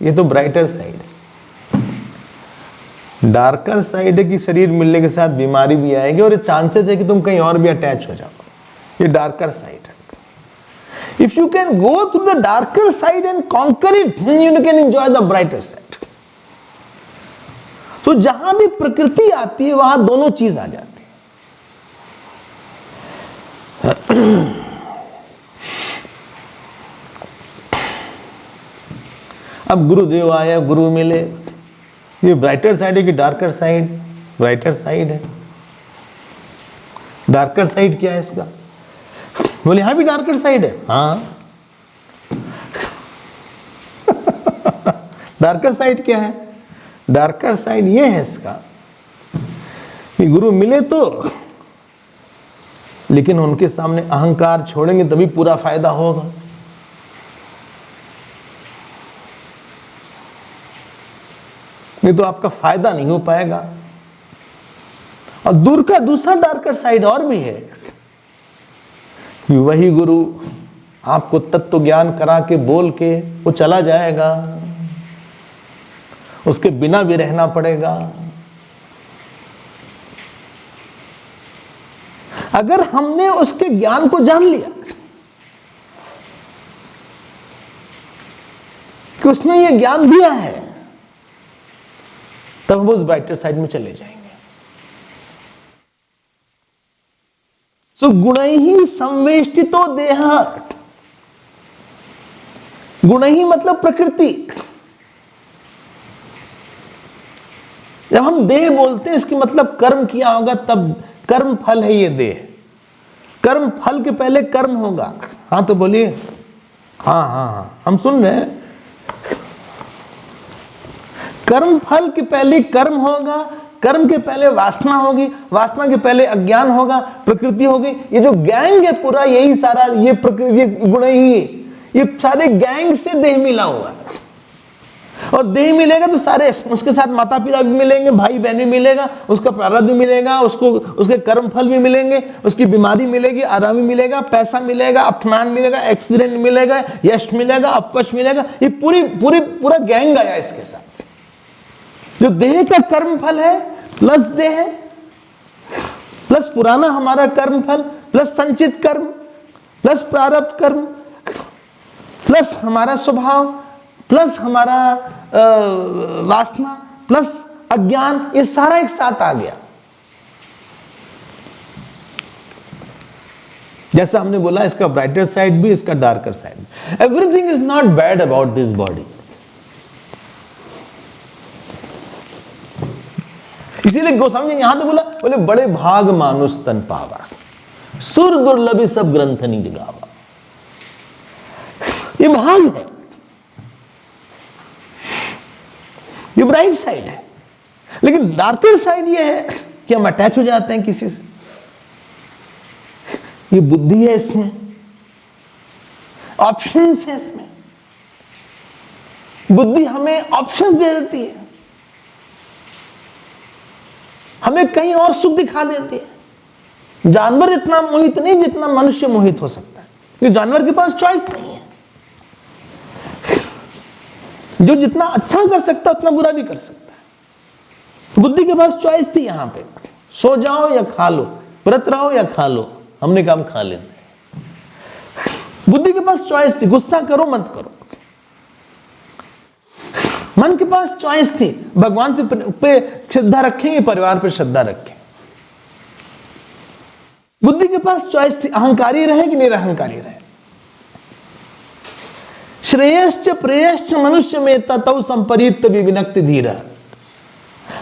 ये तो ब्राइटर साइड है। डार्कर साइड है कि शरीर मिलने के साथ बीमारी भी आएगी और चांसेस है कि तुम कहीं और भी अटैच हो जाओ। ये डार्कर साइड है। If you can go through the darker side and conquer it, then you can enjoy the brighter side. तो जहां भी प्रकृति आती है वहां दोनों चीज आ जाती है। अब गुरुदेव आया, गुरु मिले, ये ब्राइटर साइड है कि डार्कर साइड? ब्राइटर साइड है। डार्कर साइड क्या है इसका? बोले यहां भी डार्कर साइड है। हाँ। डार्कर साइड क्या है? डार्कर साइड ये है इसका कि गुरु मिले तो, लेकिन उनके सामने अहंकार छोड़ेंगे तभी पूरा फायदा होगा। नहीं तो आपका फायदा नहीं हो पाएगा। और दूर का दूसरा डार्कर साइड और भी है, वही गुरु आपको तत्व ज्ञान करा के बोल के वो चला जाएगा, उसके बिना भी रहना पड़ेगा। अगर हमने उसके ज्ञान को जान लिया कि उसने ये ज्ञान दिया है, तब वो उस ब्राइटर साइड में चले जाएंगे। सो गुणैः संवेष्टितो देह। गुणैः मतलब प्रकृति। जब हम देह बोलते हैं इसकी मतलब कर्म किया होगा तब कर्म फल है ये देह। कर्म फल के पहले कर्म होगा। हाँ तो बोलिए। हाँ हाँ हाँ हम सुन रहे हैं। कर्म फल के पहले कर्म होगा, कर्म के पहले वासना होगी, वासना के पहले अज्ञान होगा, प्रकृति होगी। ये जो गैंग है पूरा, यही सारा ये प्रकृति गुण ही, ये सारे गैंग से देह मिला हुआ है। और देह मिलेगा तो सारे उसके साथ माता पिता भी मिलेंगे, भाई बहन भी मिलेगा, उसका प्रारब्ध भी मिलेगा, उसको उसके कर्म फल भी मिलेंगे, उसकी बीमारी मिलेगी, आराम भी मिलेगा, पैसा मिलेगा, अपमान मिलेगा, एक्सीडेंट मिलेगा, यश मिलेगा, अपयश मिलेगा। ये पूरा गैंग आया इसके साथ। जो देह का कर्म फल है प्लस देह प्लस पुराना हमारा कर्म फल प्लस संचित कर्म प्लस प्रारब्ध कर्म प्लस हमारा स्वभाव प्लस हमारा वासना प्लस अज्ञान, ये सारा एक साथ आ गया। जैसा हमने बोला, इसका ब्राइटर साइड भी, इसका डार्कर साइड भी। Everything is not bad about this body. इसीलिए गोस्वामी जी यहां तो बोला, बोले बड़े भाग मानुष तन पावा, सुर दुर्लभ सब ग्रंथ नहीं गावा। ये भाग है, ये ब्राइट साइड है। लेकिन डार्कर साइड ये है कि हम अटैच हो जाते हैं किसी से। ये बुद्धि है, इसमें ऑप्शंस है, इसमें बुद्धि हमें ऑप्शंस दे देती है, हमें कहीं और सुख दिखा देती है। जानवर इतना मोहित नहीं जितना मनुष्य मोहित हो सकता है, क्योंकि जानवर के पास चॉइस नहीं है। जो जितना अच्छा कर सकता है उतना बुरा भी कर सकता है। बुद्धि के पास चॉइस थी यहां पे, सो जाओ या खा लो, व्रत रहो या खा लो। हमने काम खा लेते हैं। बुद्धि के पास चॉइस थी, गुस्सा करो मत करो। मन के पास चॉइस थी, भगवान से पे श्रद्धा रखेंगे, परिवार पर श्रद्धा रखें। बुद्धि के पास चॉइस थी, अहंकारी रहे कि निरहंकारी रहे। श्रेयश्च प्रेयश्च मनुष्य में ततौ संपरीत विविनक्ति धीरा।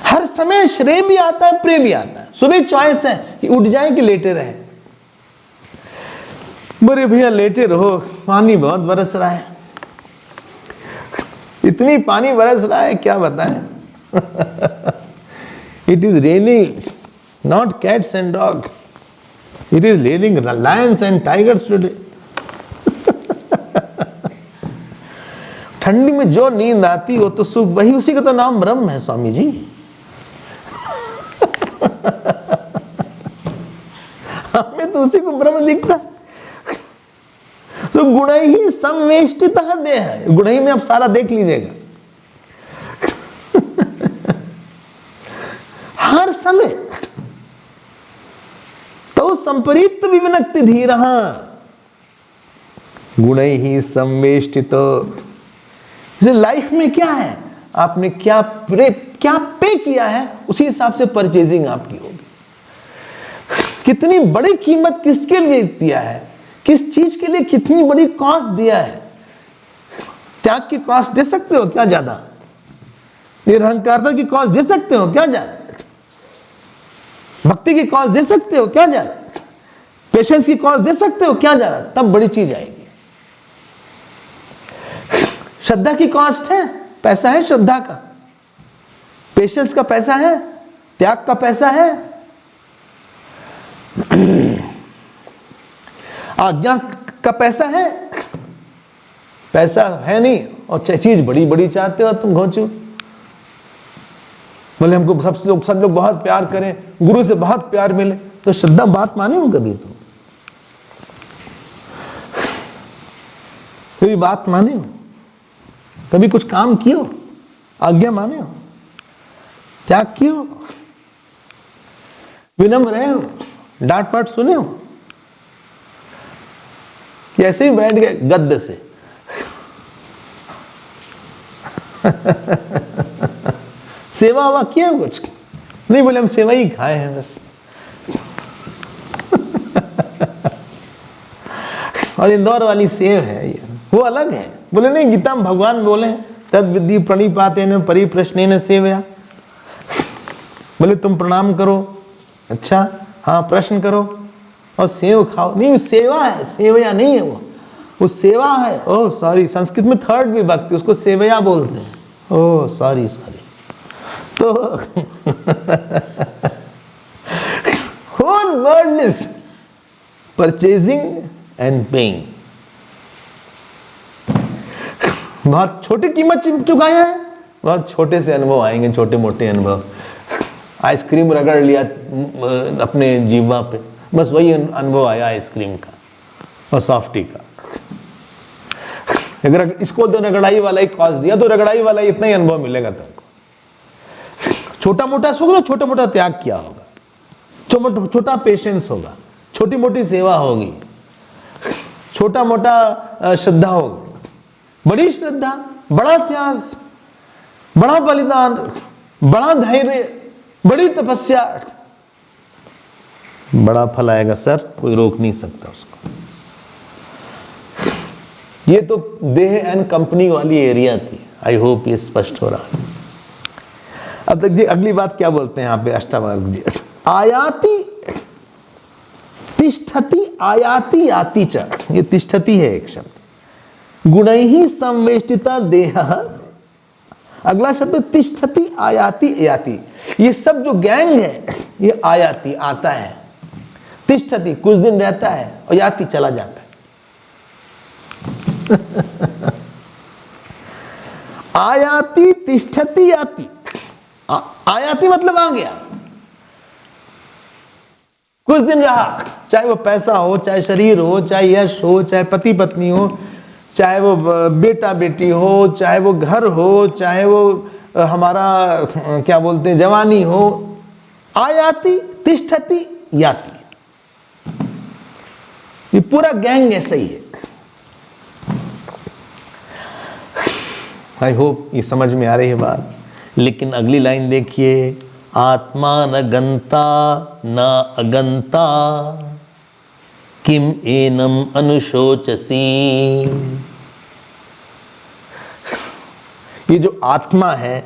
हर समय श्रेय भी आता है, प्रेय भी आता है। सुबह चॉइस है कि उठ जाए कि लेटे रहे। बोले भैया लेटे रहो, पानी बहुत बरस रहा है, इतनी पानी बरस रहा है क्या बताएं। It is raining not cats and dog, it is raining Lions and tigers today. ठंडी में जो नींद आती हो तो सुख, वही उसी का तो नाम ब्रह्म है स्वामी जी। हमें तो उसी को ब्रह्म दिखता है। तो गुण ही संवेष्टित देह है, गुण ही में आप सारा देख लीजिएगा। हर समय तो संपरीत विविनक्ति धीर, गुण ही संवेष्टित। लाइफ में क्या है, आपने क्या पे किया है, उसी हिसाब से परचेजिंग आपकी होगी। कितनी बड़ी कीमत किसके लिए दिया है, किस चीज के लिए कितनी बड़ी कॉस्ट दिया है। त्याग की कॉस्ट दे सकते हो क्या ज्यादा? निरहंकारता की कॉस्ट दे सकते हो क्या ज्यादा? भक्ति की कॉस्ट दे सकते हो क्या ज्यादा? पेशेंस की कॉस्ट दे सकते हो क्या ज्यादा? तब बड़ी चीज आएगी। श्रद्धा की कॉस्ट है, पैसा है श्रद्धा का, पेशेंस का पैसा है, त्याग का पैसा है, आज्ञा का पैसा है। पैसा है नहीं और चीज बड़ी बड़ी चाहते हो तुम घोंचू। बोले हमको सब लोग बहुत प्यार करें, गुरु से बहुत प्यार मिले, तो श्रद्धा बात माने हो कभी? तुम कभी बात माने हो? कभी कुछ काम कियो, आज्ञा माने हो, त्याग कियो, विनम्र रहे हो, डांट पाट सुने हो, कि ऐसे ही बैठ गए गद्द से? सेवा हुआ किया कुछ नहीं? बोले हम सेवा ही खाए हैं बस। और इंदौर वाली सेव है ये, वो अलग है। बोले नहीं, गीता में भगवान बोले तद विधि प्रणिपातेन परिप्रश्नेन सेवया। बोले तुम प्रणाम करो, अच्छा हाँ प्रश्न करो और सेव खाओ। नहीं, सेवा है, सेवया नहीं है वो सेवा है। ओह सॉरी, संस्कृत में थर्ड विभक्ति, उसको सेवया बोलते हैं। Oh sorry. तो whole world is purchasing and paying. बहुत छोटी कीमत चुकाया है, बहुत छोटे से अनुभव आएंगे, छोटे मोटे अनुभव। आइसक्रीम रगड़ लिया अपने जीवा पे, बस वही अनुभव आया आइसक्रीम का और सॉफ्टी का। अगर इसको तो रगड़ाई वाला ही कॉज दिया तो रगड़ाई वाला इतना ही अनुभव मिलेगा तुमको। छोटा मोटा सुख, छोटा मोटा त्याग किया होगा, छोटा पेशेंस होगा, छोटी मोटी सेवा होगी, छोटा मोटा श्रद्धा होगी, बड़ी श्रद्धा, बड़ा त्याग, बड़ा बलिदान, बड़ा धैर्य, बड़ी तपस्या, बड़ा फल आएगा सर, कोई रोक नहीं सकता उसको। ये तो देह एंड कंपनी वाली एरिया थी। आई होप ये स्पष्ट हो रहा है। अब देखिए अगली बात क्या बोलते हैं यहाँ पे अष्टावक्र जी। आयाति तिष्ठति आयाति याति च, ये तिष्ठति है एक शब्द। गुणैहि संवेष्टिता देह, अगला शब्द तिष्ठति आयाति याति। ये सब जो गैंग है ये आयाति आता है, तिष्ठति कुछ दिन रहता है और याति चला जाता है। आयाति तिष्ठति याति। आयाति मतलब आ गया, कुछ दिन रहा, चाहे वो पैसा हो, चाहे शरीर हो, चाहे यश हो, चाहे पति पत्नी हो, चाहे वो बेटा बेटी हो, चाहे वो घर हो, चाहे वो हमारा क्या बोलते हैं जवानी हो। आयाति तिष्ठति याति, ये पूरा गैंग ऐसा ही है। आई होप ये समझ में आ रही है बात। लेकिन अगली लाइन देखिए, आत्मा न गंता न अगंता किम एनम अनुशोचसी। ये जो आत्मा है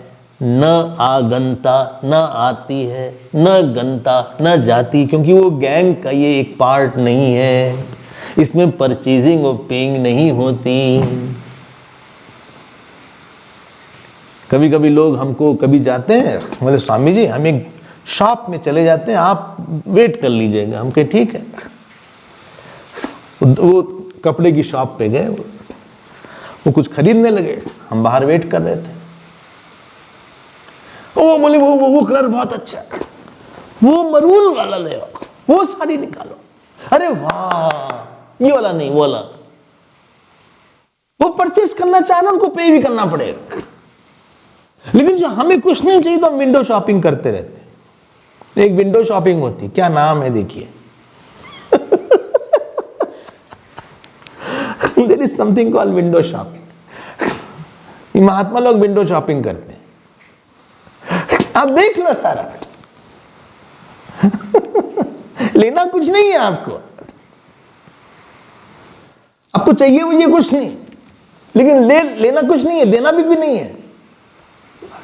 न आगंता, न आती है, न गंता, न जाती, क्योंकि वो गैंग का ये एक पार्ट नहीं है, इसमें परचेजिंग और पेइंग नहीं होती। कभी कभी लोग हमको कभी जाते हैं, बोले स्वामी जी हम एक शॉप में चले जाते हैं, आप वेट कर लीजिएगा। हम कहे ठीक है। वो कपड़े की शॉप पे गए, वो कुछ खरीदने लगे, हम बाहर वेट कर रहे थे। वो बोले वो कलर बहुत अच्छा है, वो मरून वाला ले आओ, वो साड़ी निकालो। अरे वाह, ये वाला नहीं, वो वाला। वो परचेज करना चाह रहे, उनको पे भी करना पड़ेगा। लेकिन जो हमें कुछ नहीं चाहिए तो हम विंडो शॉपिंग करते रहते। एक विंडो शॉपिंग होती, क्या नाम है देखिए, there is something called window shopping. महात्मा लोग विंडो शॉपिंग करते हैं। आप देख लो सारा, लेना कुछ नहीं है आपको, आपको चाहिए मुझे कुछ नहीं, लेकिन लेना कुछ नहीं है, देना भी कुछ नहीं है।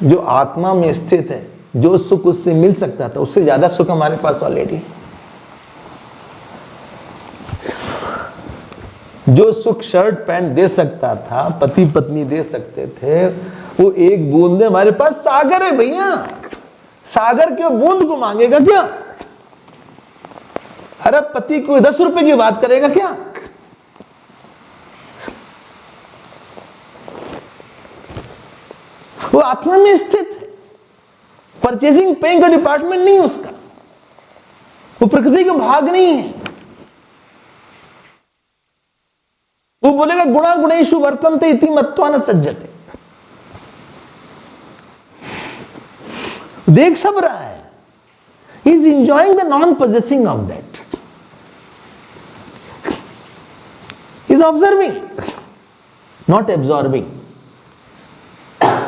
जो आत्मा में स्थित है, जो सुख उससे मिल सकता था, उससे ज्यादा सुख हमारे पास ऑलरेडी। जो सुख शर्ट पैंट दे सकता था, पति पत्नी दे सकते थे, वो एक बूंद हमारे पास सागर है भैया। सागर के बूंद को मांगेगा क्या? अरे पति को 10 रुपए की बात करेगा क्या? वो आत्मा में स्थित है, परचेजिंग पेइंग का डिपार्टमेंट नहीं उसका, वो प्रकृति का भाग नहीं है। वो बोलेगा गुणा गुणेषु वर्तन्ते इति मत्वा न सज्जते। देख सब रहा है, he is enjoying the non-possessing of that. He is observing, not absorbing.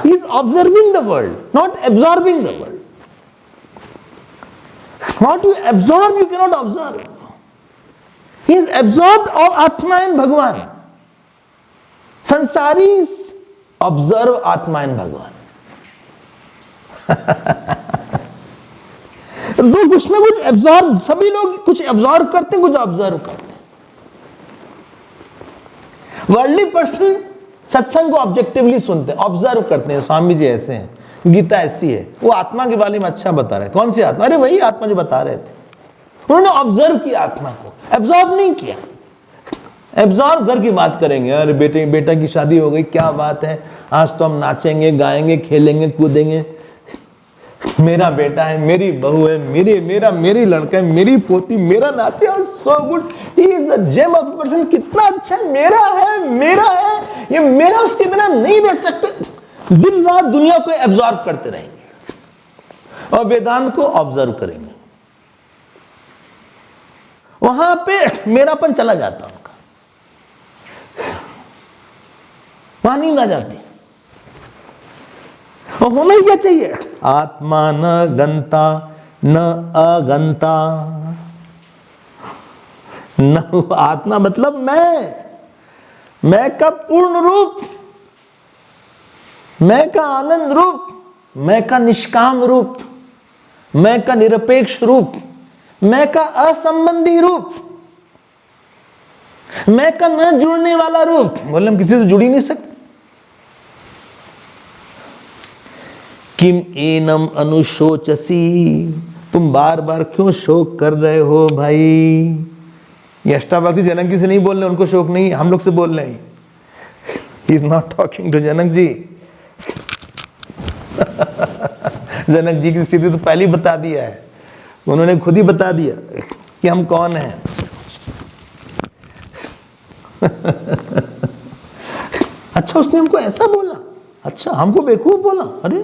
He is observing the world, not absorbing the world. What you absorb, you cannot observe. He is absorbed of Atma and Bhagwan. Sansaris observe Atma and Bhagwan. दो कुछ में कुछ absorb, सभी लोग कुछ absorb करते हैं, कुछ ऑब्जर्व करते हैं। वर्ल्डली पर्सन सत्संग को ऑब्जेक्टिवली सुनते हैं, ऑब्जर्व करते हैं। स्वामी जी ऐसे हैं, गीता ऐसी है, वो आत्मा के बारे में अच्छा बता रहे हैं। कौन सी आत्मा? अरे वही आत्मा जो बता रहे थे। उन्होंने ऑब्जर्व किया आत्मा को, एब्जॉर्ब नहीं किया। एब्जॉर्ब घर की बात करेंगे। अरे बेटे बेटा की शादी हो गई, क्या बात है, आज तो हम नाचेंगे गाएंगे खेलेंगे कूदेंगे, मेरा बेटा है, मेरी बहू है, मेरी लड़का है, मेरी पोती, मेरा नाती है, so good, he is a gem of person, कितना अच्छा है, मेरा है, ये मेरा, उसके बिना नहीं रह सकते। दिन रात दुनिया को एब्जॉर्ब करते रहेंगे और वेदांत को ऑब्जर्व करेंगे। वहां पे मेरापन चला जाता उनका, वहां नींद आ जाती। और होना ही क्या चाहिए, आत्मा न गंता न अगंता, न आत्मा मतलब मैं का पूर्ण रूप, मैं का आनंद रूप, मैं का निष्काम रूप, मैं का निरपेक्ष रूप, मैं का असंबंधी रूप, मैं का न जुड़ने वाला रूप। बोले हम किसी से जुड़ ही नहीं सकते। किम एनम अनुशोचसी, तुम बार बार क्यों शोक कर रहे हो भाई। ये अष्टावक्र जनक जी से नहीं बोल रहे, उनको शोक नहीं, हम लोग से बोल रहे हैं। He is not talking to Janak ji. Janak ji की स्थिति तो पहले ही बता दिया है, उन्होंने खुद ही बता दिया कि हम कौन हैं। अच्छा उसने हमको ऐसा बोला, अच्छा हमको बेवकूफ बोला, अरे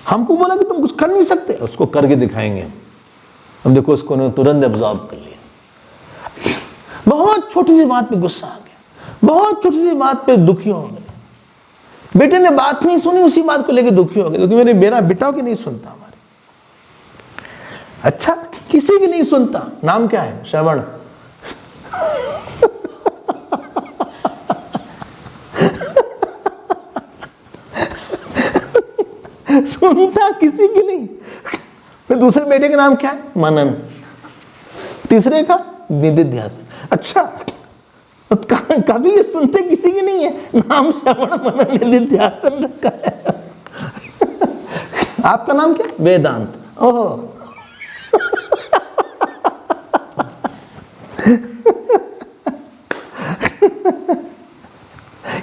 हमको बोला कि तुम कुछ कर नहीं सकते, उसको करके दिखाएंगे हम। देखो उसको तुरंत एब्जॉर्ब कर लिया। बहुत छोटी सी बात पे गुस्सा आ गया, बहुत छोटी सी बात पे दुखी हो गए। बेटे ने बात नहीं सुनी, उसी बात को लेकर दुखी हो गए, क्योंकि मेरा बेटा की नहीं सुनता हमारी। अच्छा किसी की नहीं सुनता, नाम क्या है, श्रवण। सुनता किसी की नहीं। फिर दूसरे बेटे का नाम क्या है, मनन, तीसरे का निधिध्यासन। अच्छा कभी ये सुनते किसी की नहीं है, नाम श्रवण मनन निधिध्यासन रखा है। आपका नाम क्या, वेदांत। ओहो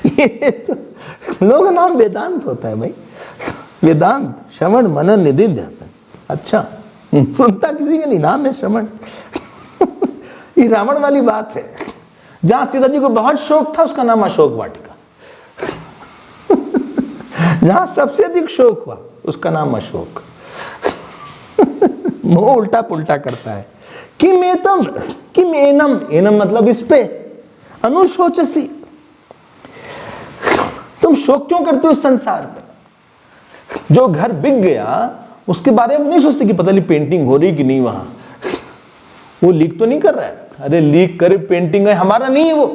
ये तो लोगों का नाम वेदांत होता है भाई, वेदांत, श्रवण मनन निधिध्यासन। अच्छा सुनता किसी का नहीं, नाम है श्रवण। ये रावण वाली बात है, जहां सीता जी को बहुत शौक था उसका नाम अशोक वाटिका। जहां सबसे अधिक शौक हुआ उसका नाम अशोक। मुंह उल्टा पुल्टा करता है। किम एतम, किम एनम, एनम मतलब इस पे, अनुशोचसी, तुम शोक क्यों करते हो इस संसार पे। जो घर बिक गया उसके बारे में नहीं सोचते कि पता नहीं पेंटिंग हो रही कि नहीं, वहां वो लीक तो नहीं कर रहा है। अरे लीक करे पेंटिंग है, हमारा नहीं है वो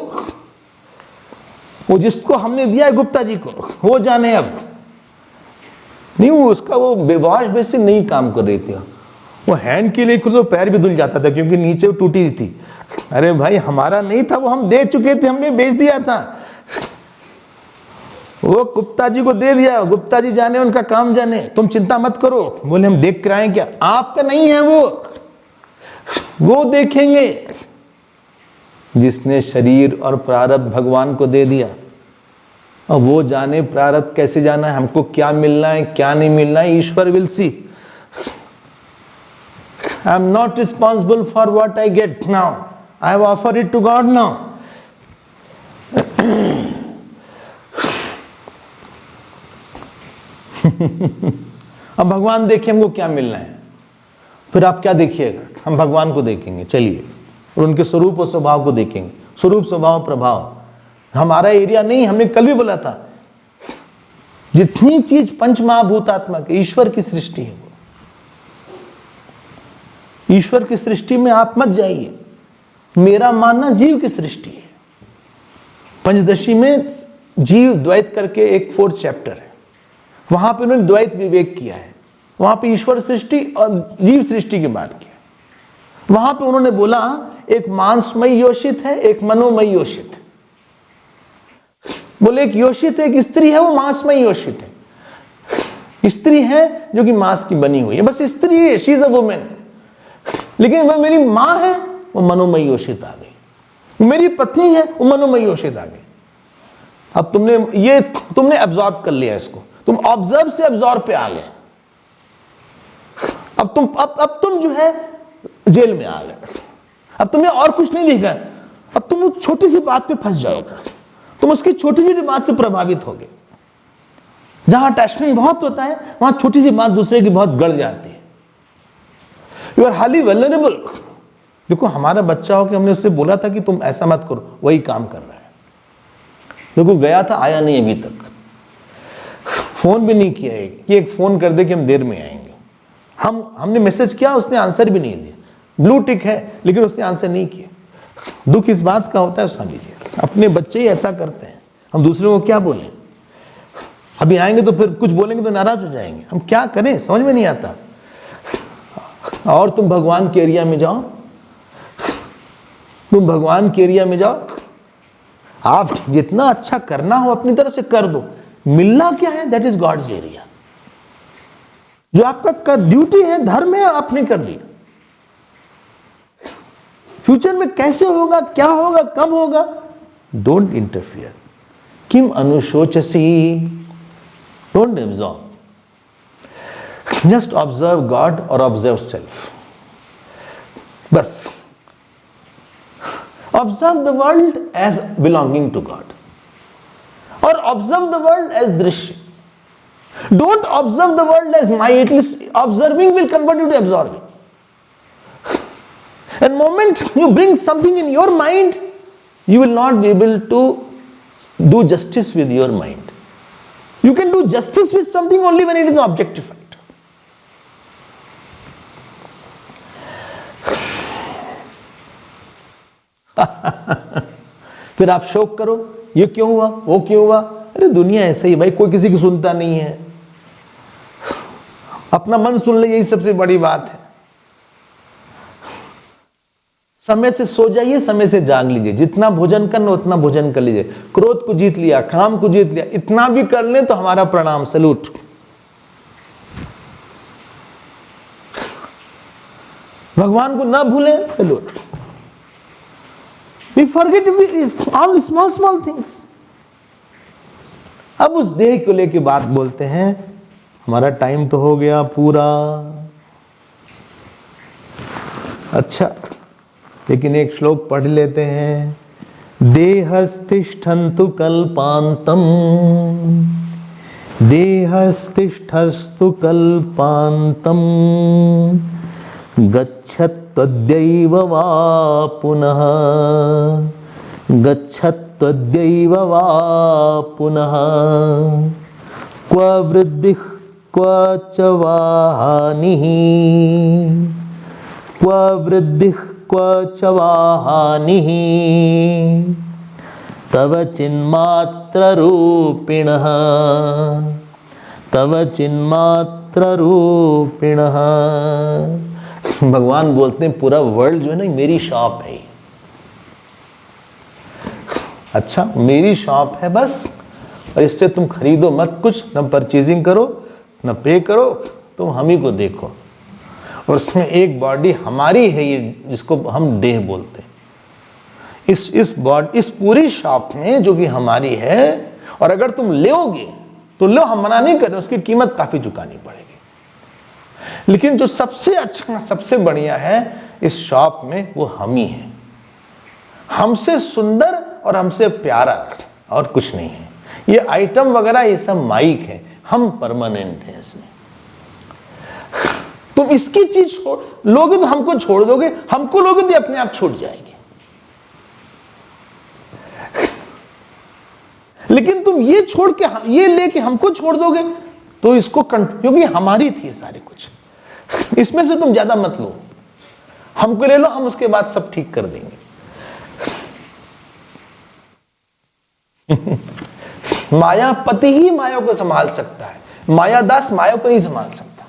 जिसको हमने दिया है गुप्ता जी को, वो जाने अब नहीं, वो उसका वो वॉश बेसिन नहीं काम कर रही थी, वो हैंड के लिए खुद तो पैर भी धुल जाता था क्योंकि नीचे वो टूटी थी। अरे भाई हमारा नहीं था, वो हम दे चुके थे, हमने बेच दिया था, वो गुप्ता जी को दे दिया, गुप्ता जी जाने, उनका काम जाने, तुम चिंता मत करो। बोले हम देख कर आए क्या, आपका नहीं है वो देखेंगे। जिसने शरीर और प्रारब्ध भगवान को दे दिया, और वो जाने प्रारब्ध कैसे जाना है, हमको क्या मिलना है क्या नहीं मिलना है, Ishwar will see. I am not responsible for what I get now, I have offered it to god now. अब भगवान देखे हमको क्या मिलना है, फिर आप क्या देखिएगा, हम भगवान को देखेंगे, चलिए, और उनके स्वरूप और स्वभाव को देखेंगे। स्वरूप स्वभाव प्रभाव हमारा एरिया नहीं, हमने कल भी बोला था, जितनी चीज पंच महाभूतात्मक ईश्वर की सृष्टि है, वो ईश्वर की सृष्टि में आप मत जाइए। मेरा मानना जीव की सृष्टि है। पंचदशी में जीव द्वैत करके एक 4th चैप्टर है, वहां पे उन्होंने द्वैत विवेक किया है, वहां पे ईश्वर सृष्टि और जीव सृष्टि की बात की है। वहां पे उन्होंने बोला एक मांसमय योषित है, एक मनोमय योषित है। बोले एक योषित है, एक स्त्री है, वो मांसमय योषित है। स्त्री है जो कि मांस की बनी हुई है, बस स्त्री है, शी इज अ वुमेन। लेकिन वह मेरी मां है, वो मनोमय योषित आ गई। मेरी पत्नी है, वो मनोमयी योषित आ गई। अब तुमने एब्जॉर्ब कर लिया इसको, तुम ऑब्जर्व से एब्जॉर्ब पे आ गए। अब तुम जो है जेल में आ गए। अब तुम्हें और कुछ नहीं दिखा, अब तुम उस छोटी सी बात पे फंस जाओगे, तुम उसकी छोटी छोटी बात से प्रभावित होगे। जहां अटैचमेंट बहुत होता है वहां छोटी सी बात दूसरे की बहुत गड़ जाती है। You are highly vulnerable. देखो हमारा बच्चा हो कि हमने उससे बोला था कि तुम ऐसा मत करो, वही काम कर रहा है। देखो गया था, आया नहीं अभी तक, फोन भी नहीं किया है कि एक फोन कर दे कि हम देर में आएंगे। हमने मैसेज किया, उसने आंसर भी नहीं दिया। ब्लू टिक है लेकिन उसने आंसर नहीं किया। दुख इस बात का होता है, समझ लीजिए अपने बच्चे ही ऐसा करते हैं, हम दूसरों को क्या बोलें। अभी आएंगे तो फिर कुछ बोलेंगे तो नाराज हो जाएंगे, हम क्या करें समझ में नहीं आता। और तुम भगवान के एरिया में जाओ, तुम भगवान के एरिया में जाओ, आप जितना अच्छा करना हो अपनी तरफ से कर दो। मिलना क्या है, दैट इज गॉड्स एरिया। जो आपका ड्यूटी है, धर्म है, आपने कर दिया। फ्यूचर में कैसे होगा, क्या होगा, कब होगा, डोंट इंटरफियर। किम अनुशोचसी, don't absorb, just observe god और ऑब्जर्व सेल्फ। बस observe the world as belonging to god और ऑब्जर्व द वर्ल्ड एज दृश्य। Don't observe the world as my, at least observing will convert you to absorbing. And moment you bring something in your mind, you will not be able to do justice with your mind. You can do justice with something only when it is objectified. फिर आप शोक करो, ये क्यों हुआ, वो क्यों हुआ। अरे दुनिया ऐसे ही भाई, कोई किसी की सुनता नहीं है। अपना मन सुन ले, यही सबसे बड़ी बात है। समय से सो जाइए, समय से जाग लीजिए, जितना भोजन करना उतना भोजन कर लीजिए। क्रोध को जीत लिया, काम को जीत लिया, इतना भी कर ले तो हमारा प्रणाम, सैल्यूट। भगवान को ना भूलें, salute. We forget all small things. अब उस देह को लेके बात बोलते हैं। हमारा टाइम तो हो गया पूरा। अच्छा, लेकिन एक श्लोक पढ़ लेते हैं। देहस्तिष्ठन्तु कल्पान्तम, देहस्तिष्ठस्तु कल्पान्तम, गच्छत्वद्यैव वा पुनः, गच्छत्वद्यैव वा पुनः। क्व वृद्धिः क्व च वा हानिः, क्व वृद्धिः क्व च वा हानिः, तव चिन्मात्र रूपिणः, तव चिन्मात्र रूपिणः। भगवान बोलते हैं पूरा वर्ल्ड जो है ना मेरी शॉप है। अच्छा, मेरी शॉप है बस, और इससे तुम खरीदो मत कुछ, न परचेजिंग करो, न पे करो, तुम हम ही को देखो। और उसमें एक बॉडी हमारी है, ये जिसको हम देह बोलते हैं। इस पूरी शॉप में जो कि हमारी है, और अगर तुम लोगे तो लो, हम मना नहीं कर रहे, उसकी कीमत काफी चुकानी पड़ेगी। लेकिन जो सबसे अच्छा, सबसे बढ़िया है इस शॉप में, वो हम ही है। हमसे सुंदर और हमसे प्यारा और कुछ नहीं है। ये आइटम वगैरह ये सब माइक है, हम परमानेंट हैं इसमें। तुम इसकी चीज छोड़ लोगे तो हमको छोड़ दोगे, हमको लोगे तो अपने आप छूट जाएगी। लेकिन तुम ये छोड़ के, ये लेके हमको छोड़ दोगे तो इसको क्योंकि हमारी थी सारे कुछ, इसमें से तुम ज्यादा मत लो, हमको ले लो, हम उसके बाद सब ठीक कर देंगे। मायापति ही माया को संभाल सकता है, मायादास माया को नहीं संभाल सकता।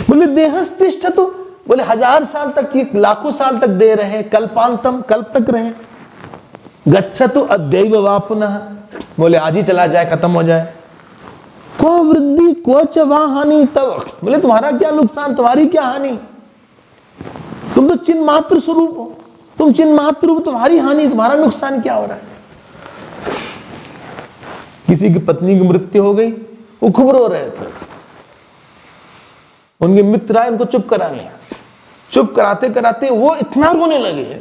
बोले देहस्तिष्ठ, तो बोले 1000 साल तक, ये लाखों साल तक दे रहे, कल्पांतम, कल्प तक रहे। गच्छतु अद्यैव वा पुनः, बोले आज ही चला जाए, खत्म हो जाए। क्व वृद्धि क्व च वा हानि, तब बोले तुम्हारा क्या नुकसान, तुम्हारी क्या हानि। तुम तो चिन्ह मात्र स्वरूप हो, तुम चिन्ह मात्र हो, तुम्हारी हानि, तुम्हारा नुकसान क्या हो रहा है? किसी की पत्नी की मृत्यु हो गई, वो खूब रो रहे थे, उनके मित्र आए उनको चुप कराने, चुप कराते कराते वो इतना रोने लगे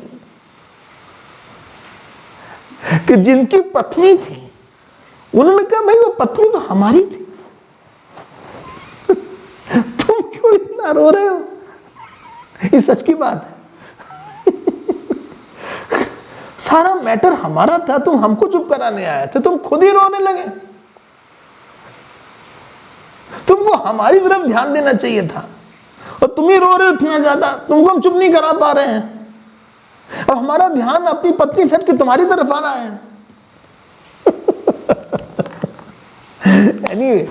कि जिनकी पत्नी थी, उन्होंने कहा भाई वो पत्नी तो हमारी थी, तुम क्यों इतना रो रहे हो? ये सच की बात है। सारा मैटर हमारा था, तुम हमको चुप कराने आए थे, तुम खुद ही रोने लगे। तुमको हमारी तरफ ध्यान देना चाहिए था, और तुम ही रो रहे हो इतना ज्यादा, तुमको हम चुप नहीं करा पा रहे हैं। अब हमारा ध्यान अपनी पत्नी से हट के तुम्हारी तरफ आ रहा है। Anyway,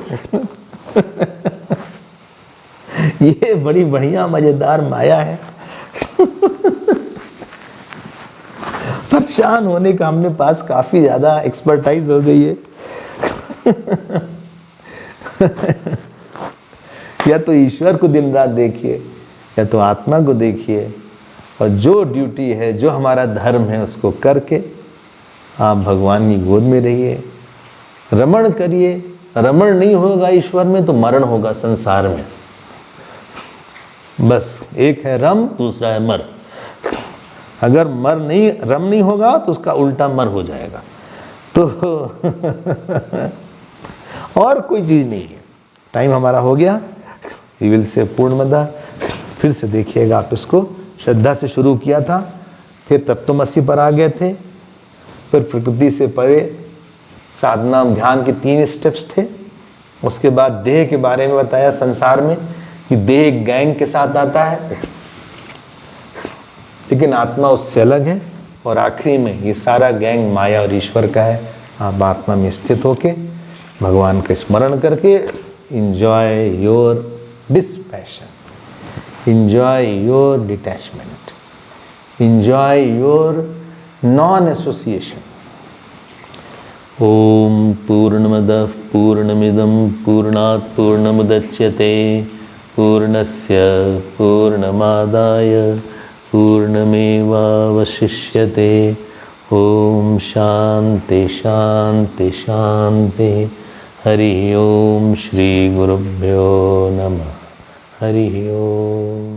ये बड़ी बढ़िया मजेदार माया है। परेशान होने का हमने पास काफी ज्यादा एक्सपर्टाइज हो गई है। या तो ईश्वर को दिन रात देखिए, या तो आत्मा को देखिए, और जो ड्यूटी है, जो हमारा धर्म है, उसको करके आप भगवान की गोद में रहिए, रमण करिए। रमण नहीं होगा ईश्वर में तो मरण होगा संसार में। बस एक है रम, दूसरा है मर। अगर रम नहीं होगा तो उसका उल्टा मर हो जाएगा। तो और कोई चीज नहीं है। टाइम हमारा हो गया। We will say पूर्णमदा। फिर से देखिएगा आप इसको। श्रद्धा से शुरू किया था, फिर तत्वमसी पर आ गए थे, फिर प्रकृति से परे साधना ध्यान के 3 स्टेप्स थे। उसके बाद देह के बारे में बताया संसार में कि देह गैंग के साथ आता है, लेकिन आत्मा उससे अलग है। और आखिरी में ये सारा गैंग माया और ईश्वर का है। आप आत्मा में स्थित होके भगवान का स्मरण करके enjoy your dispassion, enjoy your detachment, enjoy your non-association. Om Purnamadah Purnamidam Purnat Purnamudachyate Purnasya Purnamadaya Purnamevavashishyate. Om Shanti Shanti Shanti. Hari Om Shri Gurubhyo Namah. Hari Om.